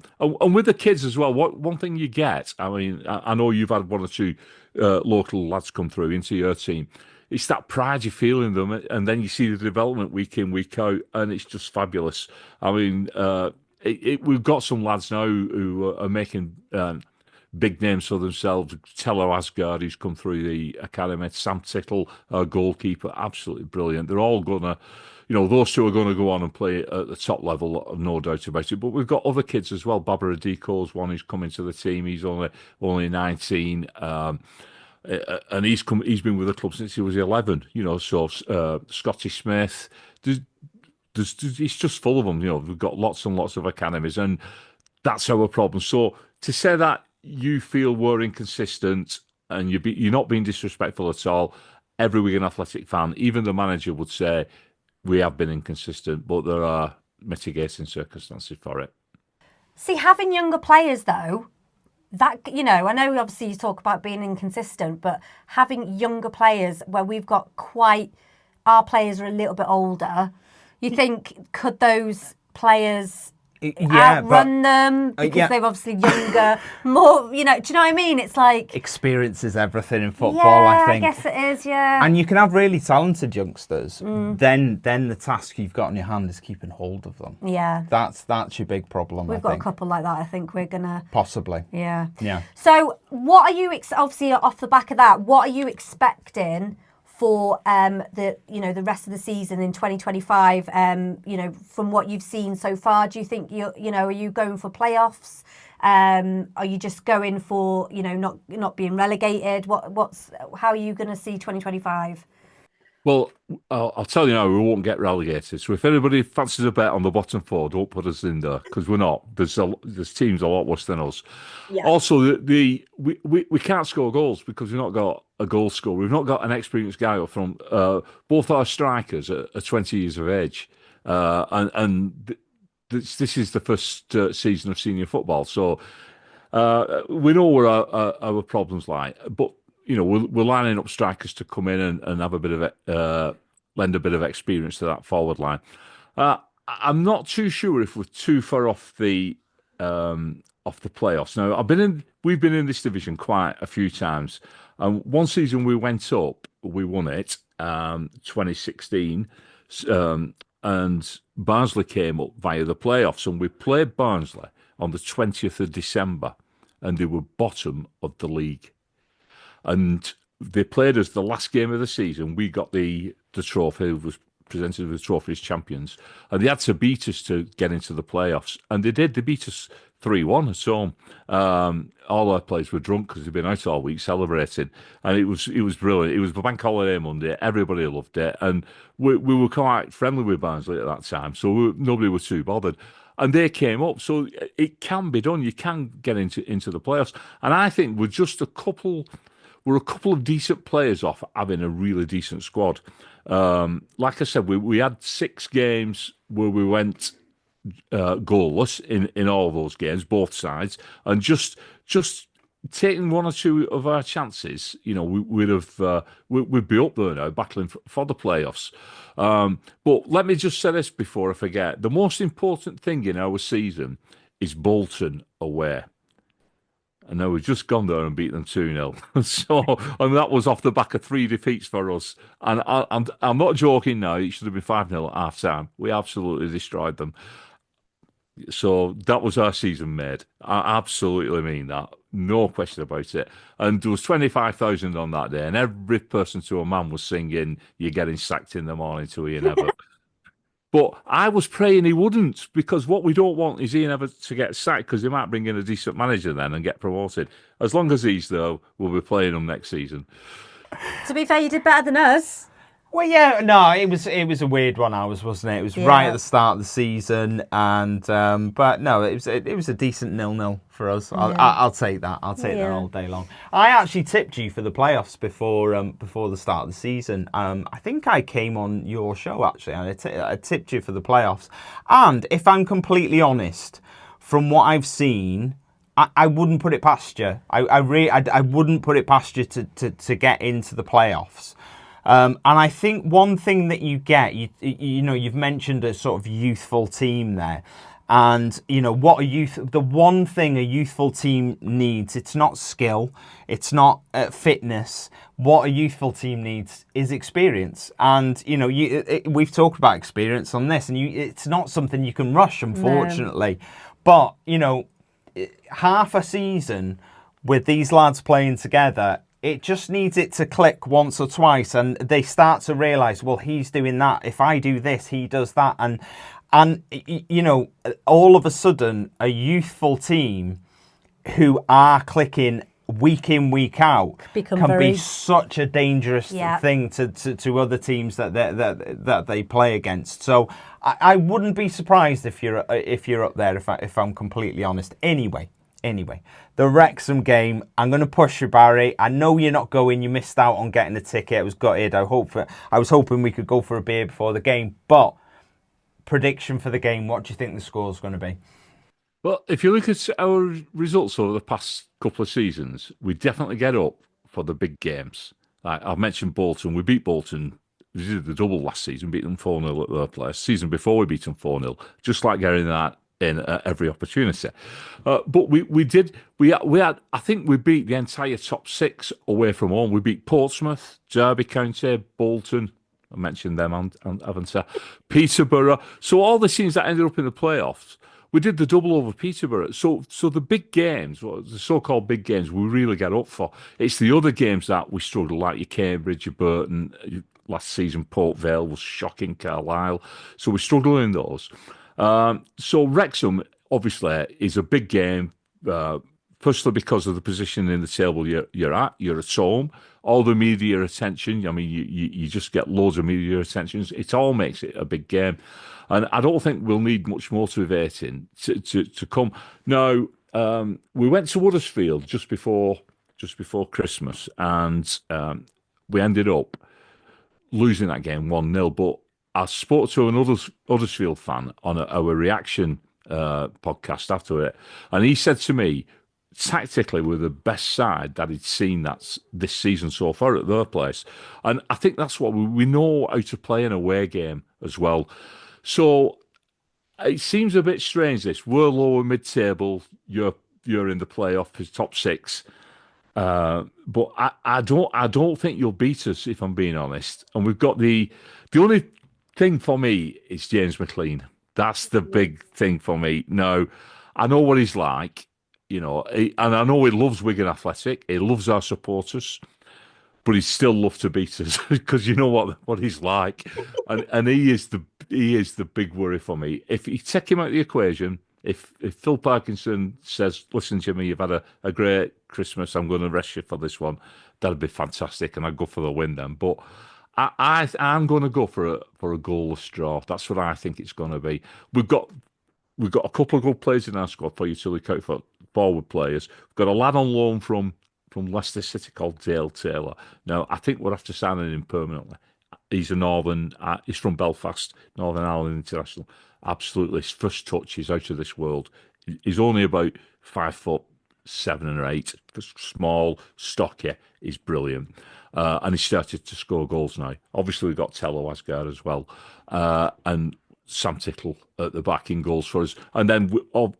with the kids as well, one thing you get, I know you've had 1 or 2 local lads come through into your team. It's that pride you feel in them, and then you see the development week in, week out, and it's just fabulous. We've got some lads now who are making big names for themselves. Tello Asgard, who's come through the academy, Sam Tittle, our goalkeeper, absolutely brilliant. They're all gonna, those 2 are going to go on and play at the top level, no doubt about it. But we've got other kids as well. Barbara Adiko's one who's coming to the team. He's only 19. And he's been with the club since he was 11. So Scotty Smith, it's just full of them. We've got lots and lots of academies, and that's our problem. So to say that you feel we're inconsistent and you're not being disrespectful at all, every Wigan Athletic fan, even the manager, would say we have been inconsistent, but there are mitigating circumstances for it. See, having younger players though, that, I know obviously you talk about being inconsistent, but having younger players where we've got our players are a little bit older, you think, could those players outrun them because they're obviously younger, more, do you know what I mean? It's like... Experience is everything in football, I think. I guess it is, yeah. And you can have really talented youngsters. Then the task you've got in your hand is keeping hold of them. Yeah. That's your big problem, We've got a couple like that, I think we're going to... Possibly. Yeah. Yeah. So what are you, obviously off the back of that, what are you expecting for the rest of the season in 2025, from what you've seen so far? Do you think are you going for playoffs? Are you just going for not being relegated? How are you going to see 2025? Well, I'll tell you now, we won't get relegated. So if anybody fancies a bet on the bottom 4, don't put us in there, because we're not. There's teams a lot worse than us. Yeah. Also, we can't score goals because we've not got a goal scorer. We've not got an experienced guy up front. Both our strikers are 20 years of age, and this is the first season of senior football. So we know where our problems lie, but. We're lining up strikers to come in and have a bit of lend a bit of experience to that forward line. I'm not too sure if we're too far off the playoffs. Now, we've been in this division quite a few times. One season we went up, we won it, 2016, and Barnsley came up via the playoffs, and we played Barnsley on the 20th of December, and they were bottom of the league. And they played us the last game of the season. We got the trophy, was presented with the trophy as champions. And they had to beat us to get into the playoffs. And they did. They beat us 3-1 at home. All our players were drunk because they'd been out all week celebrating. And it was brilliant. It was the bank holiday Monday. Everybody loved it. And we were quite friendly with Barnsley at that time. So nobody was too bothered. And they came up. So it can be done. You can get into the playoffs. And I think we're a couple of decent players off having a really decent squad. Like I said, we had 6 games where we went goalless in all those games, both sides, and just taking 1 or 2 of our chances, we'd be up there now, battling for the playoffs. But let me just say this before I forget: the most important thing in our season is Bolton away. And now we've just gone there and beat them 2-0. And that was off the back of 3 defeats for us. And I'm not joking now. It should have been 5-0 at half time. We absolutely destroyed them. So that was our season made. I absolutely mean that. No question about it. And there was 25,000 on that day, and every person to a man was singing, "You're getting sacked in the morning to Ian Evatt." But I was praying he wouldn't, because what we don't want is Ian Evatt to get sacked, because they might bring in a decent manager then and get promoted. As long as he's there, we'll be playing him next season. To be fair, you did better than us. Well, yeah, no, it was a weird one. Wasn't it? It was right at the start of the season, and but no, it was a decent 0-0 for us. I'll take that. I'll take that all day long. I actually tipped you for the playoffs before the start of the season. I think I came on your show actually, and I tipped you for the playoffs. And if I'm completely honest, from what I've seen, I wouldn't put it past you. I wouldn't put it past you to get into the playoffs. And I think one thing that you get, you've mentioned a sort of youthful team there. And, the one thing a youthful team needs, it's not skill, it's not fitness. What a youthful team needs is experience. And, we've talked about experience on this, and it's not something you can rush, unfortunately. No. But, half a season with these lads playing together, it just needs it to click once or twice, and they start to realise, well, he's doing that. If I do this, he does that. And all of a sudden, a youthful team who are clicking week in, week out can be such a dangerous thing to other teams that they play against. So I wouldn't be surprised if you're up there, if I'm completely honest. Anyway, the Wrexham game, I'm going to push you, Barry. I know you're not going. You missed out on getting a ticket. It was gutted. I was hoping we could go for a beer before the game. But prediction for the game, what do you think the score's going to be? Well, if you look at our results over the past couple of seasons, we definitely get up for the big games. Like I've mentioned Bolton. We beat Bolton. We did the double last season, beat them 4-0 at their place. Season before, we beat them 4-0. Just like getting that in every opportunity. But we had, I think we beat the entire top six away from home. We beat Portsmouth, Derby County, Bolton, I mentioned them, and haven't I? Peterborough. So all the teams that ended up in the playoffs, we did the double over Peterborough. So the big games, the so-called big games, we really get up for. It's the other games that we struggle, like your Cambridge, your Burton. Last season, Port Vale was shocking, Carlisle. So we struggle in those. So Wrexham, obviously, is a big game, firstly because of the position in the table you're at home, all the media attention. I mean, you just get loads of media attention. It all makes it a big game. And I don't think we'll need much motivating to come. Now, we went to Huddersfield just before Christmas, and we ended up losing that game 1-0, but I spoke to an Huddersfield fan on our reaction podcast after it, and he said to me, tactically, we're the best side that he'd seen this season so far at their place. And I think that's what we know how to play an away game as well. So it seems a bit strange this. We're lower mid-table, you're in the playoff for top six. But I don't think you'll beat us, if I'm being honest. And we've got the only thing for me is James McLean. That's the big thing for me. Now, I know what he's like, and I know he loves Wigan Athletic. He loves our supporters, but he still loves to beat us because you know what he's like, and he is the big worry for me. If you take him out of the equation, if Phil Parkinson says, "Listen, Jimmy, you've had a great Christmas. I'm going to rest you for this one," that'd be fantastic, and I'd go for the win then. But I'm going to go for a goalless draw. That's what I think it's going to be. We've got a couple of good players in our squad for utility coach for forward players. We've got a lad on loan from Leicester City called Dale Taylor. Now, I think we'll have to sign him permanently. He's he's from Belfast, Northern Ireland International. Absolutely, his first touch is out of this world. He's only about 5'7" or 8, small, stocky. He's brilliant. And he started to score goals now. Obviously, we've got Tello Asgard as well. And Sam Tittle at the back in goals for us. And then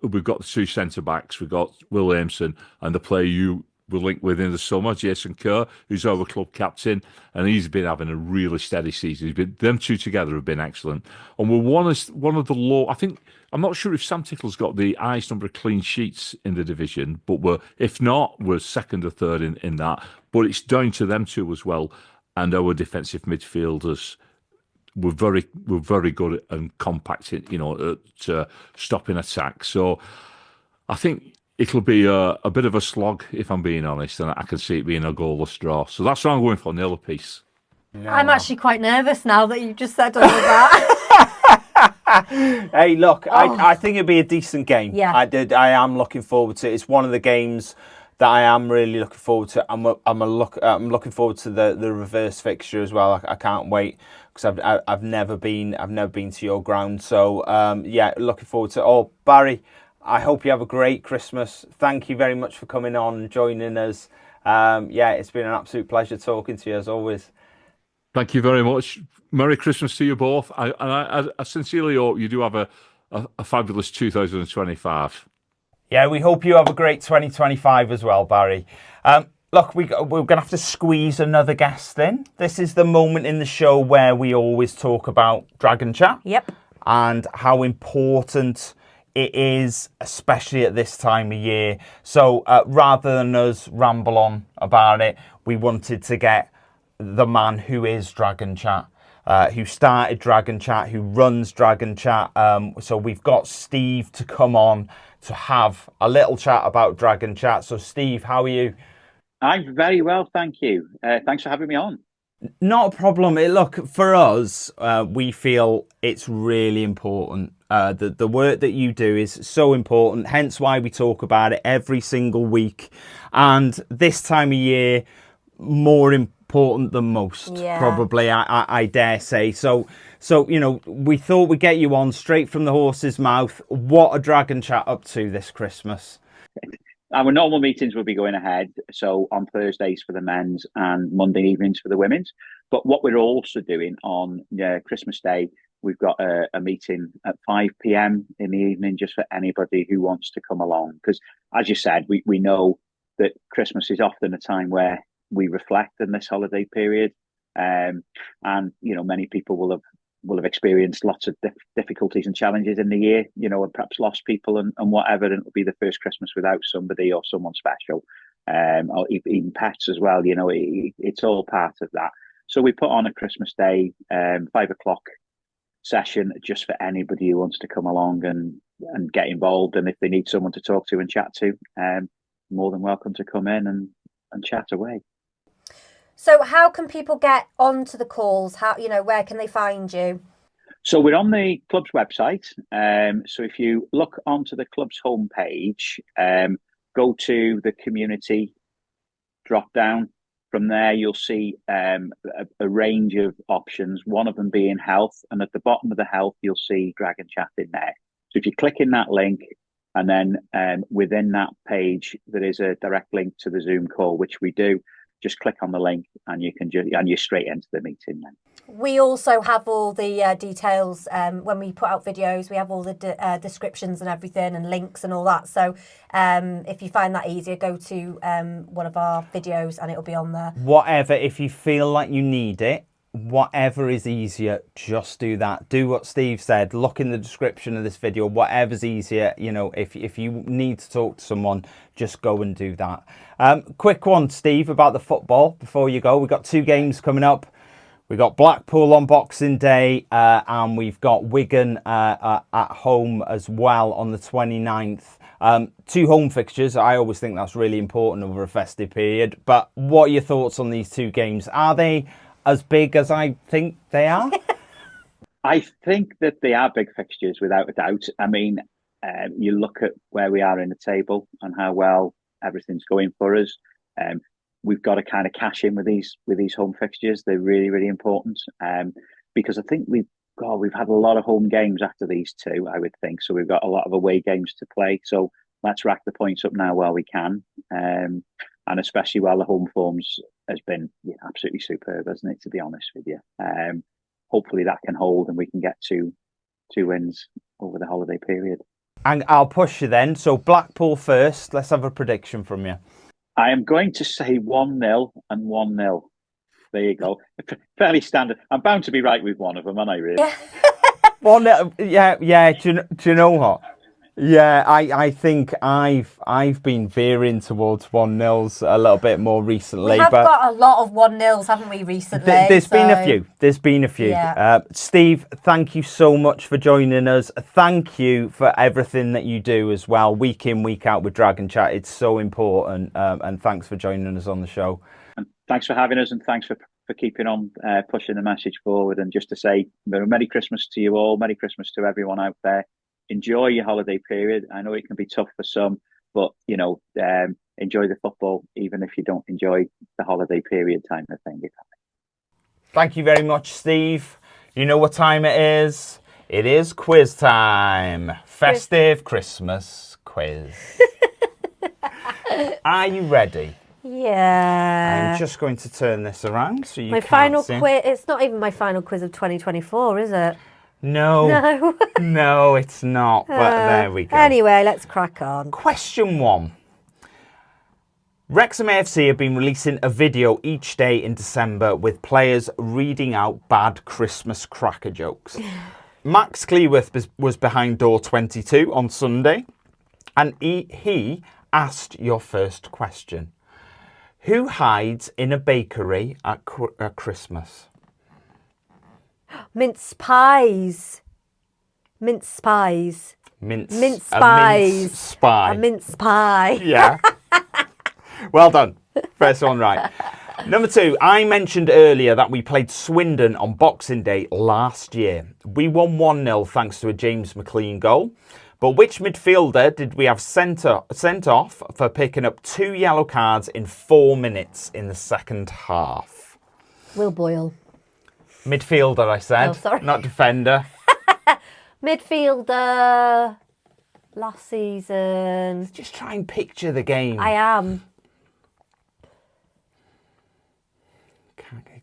we've got the two centre-backs. We've got Will Aimson and the player you were linked with in the summer, Jason Kerr, who's our club captain, and he's been having a really steady season. Them two together have been excellent. And we're one of the low, I think, I'm not sure if Sam Tickle's got the highest number of clean sheets in the division, but if not, we're second or third in that. But it's down to them two as well. And our defensive midfielders were very good and compact, at stopping attack. So I think it'll be a bit of a slog, if I'm being honest, and I can see it being a goalless draw. So that's what I'm going for, nil apiece. No. I'm actually quite nervous now that you've just said all of that. Hey, look, I think it'd be a decent game. Yeah. I am looking forward to it. It's one of the games that I am really looking forward to. I'm looking forward to the reverse fixture as well. I can't wait because I've never been to your ground. So yeah, looking forward to it. Oh, Barry, I hope you have a great Christmas. Thank you very much for coming on and joining us. Yeah, it's been an absolute pleasure talking to you as always. Thank you very much. Merry Christmas to you both. I sincerely hope you do have a fabulous 2025. Yeah, we hope you have a great 2025 as well, Barry. Look, we're going to have to squeeze another guest in. This is the moment in the show where we always talk about Dragon Chat. Yep. And how important it is, especially at this time of year. So rather than us ramble on about it, we wanted to get the man who is Dragon Chat, who started Dragon Chat, who runs Dragon Chat. So we've got Steve to come on to have a little chat about Dragon Chat. So Steve, how are you? I'm very well, thank you. Thanks for having me on. Not a problem. Look, for us, we feel it's really important. The work that you do is so important, hence why we talk about it every single week. And this time of year, more important than most, probably, I dare say. So, we thought we'd get you on straight from the horse's mouth. What are Dragon Chat up to this Christmas? Our normal meetings will be going ahead, so on Thursdays for the men's and Monday evenings for the women's. But what we're also doing on Christmas Day, we've got a meeting at 5 p.m. in the evening just for anybody who wants to come along. Because, as you said, we know that Christmas is often a time where we reflect in this holiday period. And, many people will have experienced lots of difficulties and challenges in the year, and perhaps lost people and whatever, and it'll be the first Christmas without somebody or someone special, or even pets as well. It's all part of that. So we put on a Christmas Day 5 o'clock session just for anybody who wants to come along and get involved, and if they need someone to talk to and chat to, more than welcome to come in and chat away. So how can people get onto the calls? Where can they find you? So we're on the club's website. So if you look onto the club's homepage, go to the community drop down. From there, you'll see a range of options, one of them being health. And at the bottom of the health, you'll see Dragon Chat in there. So if you click in that link, and then within that page, there is a direct link to the Zoom call, which we do. Just click on the link and you're straight into the meeting then. We also have all the details when we put out videos. We have all the descriptions and everything and links and all that. So if you find that easier, go to one of our videos and it'll be on there. Whatever, if you feel like you need it, whatever is easier, just do that. Do what Steve said. Look in the description of this video. Whatever's easier, if you need to talk to someone, just go and do that. Quick one, Steve, about the football before you go. We've got 2 games coming up. We've got Blackpool on Boxing Day and we've got Wigan at home as well on the 29th. 2 home fixtures. I always think that's really important over a festive period. But what are your thoughts on these 2 games? Are they as big as I think they are? I think that they are big fixtures without a doubt. I mean, you look at where we are in the table and how well everything's going for us. We've got to kind of cash in with these home fixtures. They're really, really important because I think we've had a lot of home games after these 2, I would think. So we've got a lot of away games to play. So let's rack the points up now while we can. And especially while the home forms has been absolutely superb, hasn't it, to be honest with you. Hopefully that can hold and we can get 2 wins over the holiday period. And I'll push you then. So Blackpool first. Let's have a prediction from you. I am going to say 1-0 and 1-0. There you go. Fairly standard. I'm bound to be right with one of them, aren't I, really? Yeah. Well, yeah. Do you know what? Yeah, I think I've been veering towards 1-0s a little bit more recently. We have but got a lot of 1-0s, haven't we, recently? There's been a few. There's been a few. Yeah. Steve, thank you so much for joining us. Thank you for everything that you do as well, week in, week out with Dragon Chat. It's so important. And thanks for joining us on the show. And thanks for having us, and thanks for keeping on pushing the message forward. And just to say, Merry Christmas to you all. Merry Christmas to everyone out there. Enjoy your holiday period. I know it can be tough for some, but enjoy the football, even if you don't enjoy the holiday period time of thing. Thank you very much, Steve. You know what time it is? It is quiz time. Festive Christmas quiz. Are you ready? Yeah. I'm just going to turn this around so you my can't final see. quiz. It's not even my final quiz of 2024, is it? No. No. No, it's not. But there we go. Anyway, let's crack on. Question 1. Wrexham AFC have been releasing a video each day in December with players reading out bad Christmas cracker jokes. Max Cleworth was behind door 22 on Sunday, and he asked your first question. Who hides in a bakery at Christmas? Mince pies. Mince pies. Mince pies. A mince spy. A mince pie. Yeah. Well done. First one right. Number 2, I mentioned earlier that we played Swindon on Boxing Day last year. We won 1-0 thanks to a James McLean goal. But which midfielder did we have sent off for picking up 2 yellow cards in 4 minutes in the second half? Will Boyle. Midfielder, I said. Oh, sorry. Not defender. Midfielder. Last season. Just try and picture the game. I am.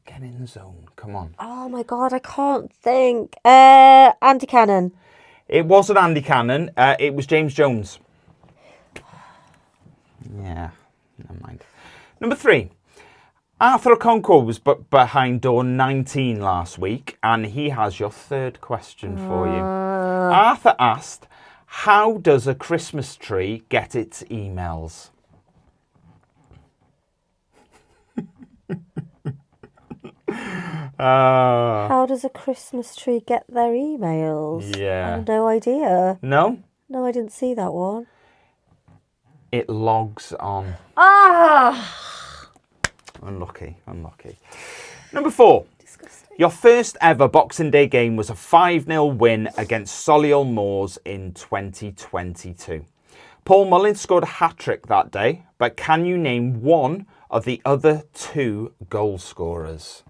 Get in the zone. Come on. Oh my God, I can't think. Andy Cannon. It wasn't Andy Cannon. It was James Jones. Yeah, never mind. Number 3. Arthur Okonkwo was behind door 19 last week, and he has your third question for you. Arthur asked, how does a Christmas tree get its emails? How does a Christmas tree get their emails? Yeah. I have no idea. No? No, I didn't see that one. It logs on. Ah! Unlucky. Number 4. Disgusting. Your first ever Boxing Day game was a 5-0 win against Solihull Moors in 2022. Paul Mullin scored a hat-trick that day, but can you name one of the other 2 goal scorers?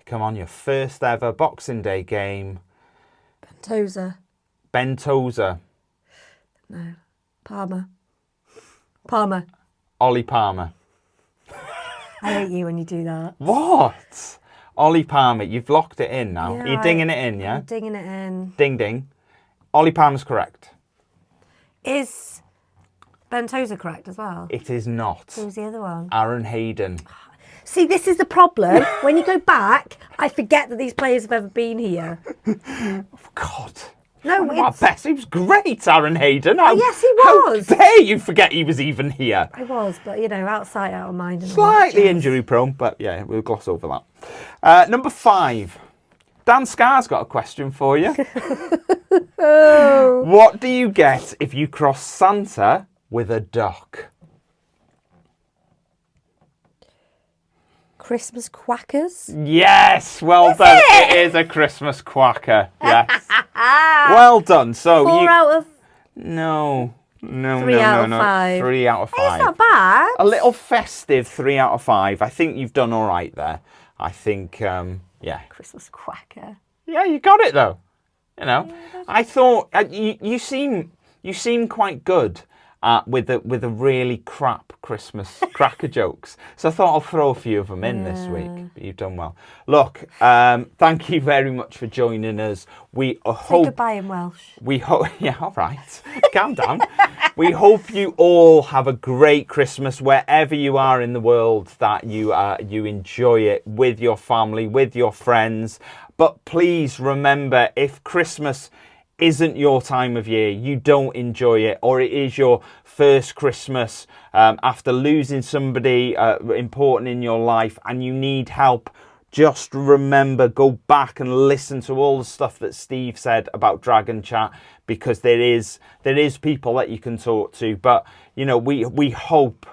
Come on, your first ever Boxing Day game. Ben Tozer. No. Palmer. Ollie Palmer. I hate you when you do that. What? Ollie Palmer. You've locked it in now. Yeah, You're dinging it in, yeah? I'm dinging it in. Ding, ding. Ollie Palmer's correct. Is Ben Tozer correct as well? It is not. Who was the other one? Aaron Hayden. See, this is the problem. When you go back, I forget that these players have ever been here. God. No, What best? He was great, Aaron Hayden. Yes, he was. How dare you forget he was even here? I was, but out sight, out of mind. Slightly injury prone, but yeah, we'll gloss over that. Number 5. Dan Scar's got a question for you. What do you get if you cross Santa with a duck? Christmas quackers? Yes, well done. It is a Christmas quacker. Yes. Well done. So 4 out of... No. 3 out of 5. 3 out of 5. It's not bad. A little festive 3 out of 5. I think you've done all right there. I think, yeah. Christmas quacker. Yeah, you got it though. I thought you seem quite good with a really crap Christmas cracker jokes. So I thought I'll throw a few of them in this week. But you've done well. Look, thank you very much for joining us. We hope. Say goodbye in Welsh. We hope. Yeah, all right. Calm down. We hope you all have a great Christmas wherever you are in the world. That you enjoy it with your family, with your friends. But please remember, if Christmas isn't your time of year, you don't enjoy it, or it is your first Christmas after losing somebody important in your life and you need help, just remember, go back and listen to all the stuff that Steve said about Dragon Chat, because there is people that you can talk to. But you know, we hope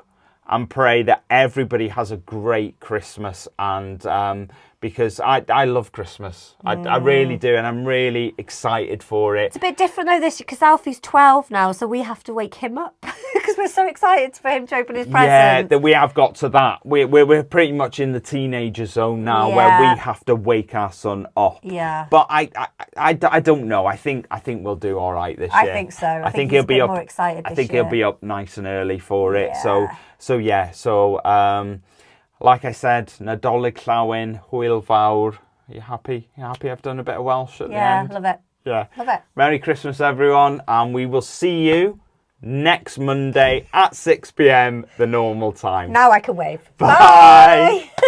and pray that everybody has a great Christmas, and because I love Christmas. I really do, and I'm really excited for it. It's a bit different though this year, because Alfie's 12 now, so we have to wake him up because we're so excited for him to open his present. Yeah, that we have got to that. We're pretty much in the teenager zone now, where we have to wake our son up. Yeah. But I don't know. I think we'll do all right this year. I think so. I think he'll he's be a bit up. more excited I this think year. he'll be up nice and early for it. Yeah. So like I said, Nadolig, Llawen, Hwyl Fawr. Are you happy? You happy I've done a bit of Welsh at the end? Yeah, love it. Yeah. Love it. Merry Christmas, everyone, and we will see you next Monday at 6 p.m, the normal time. Now I can wave. Bye. Bye.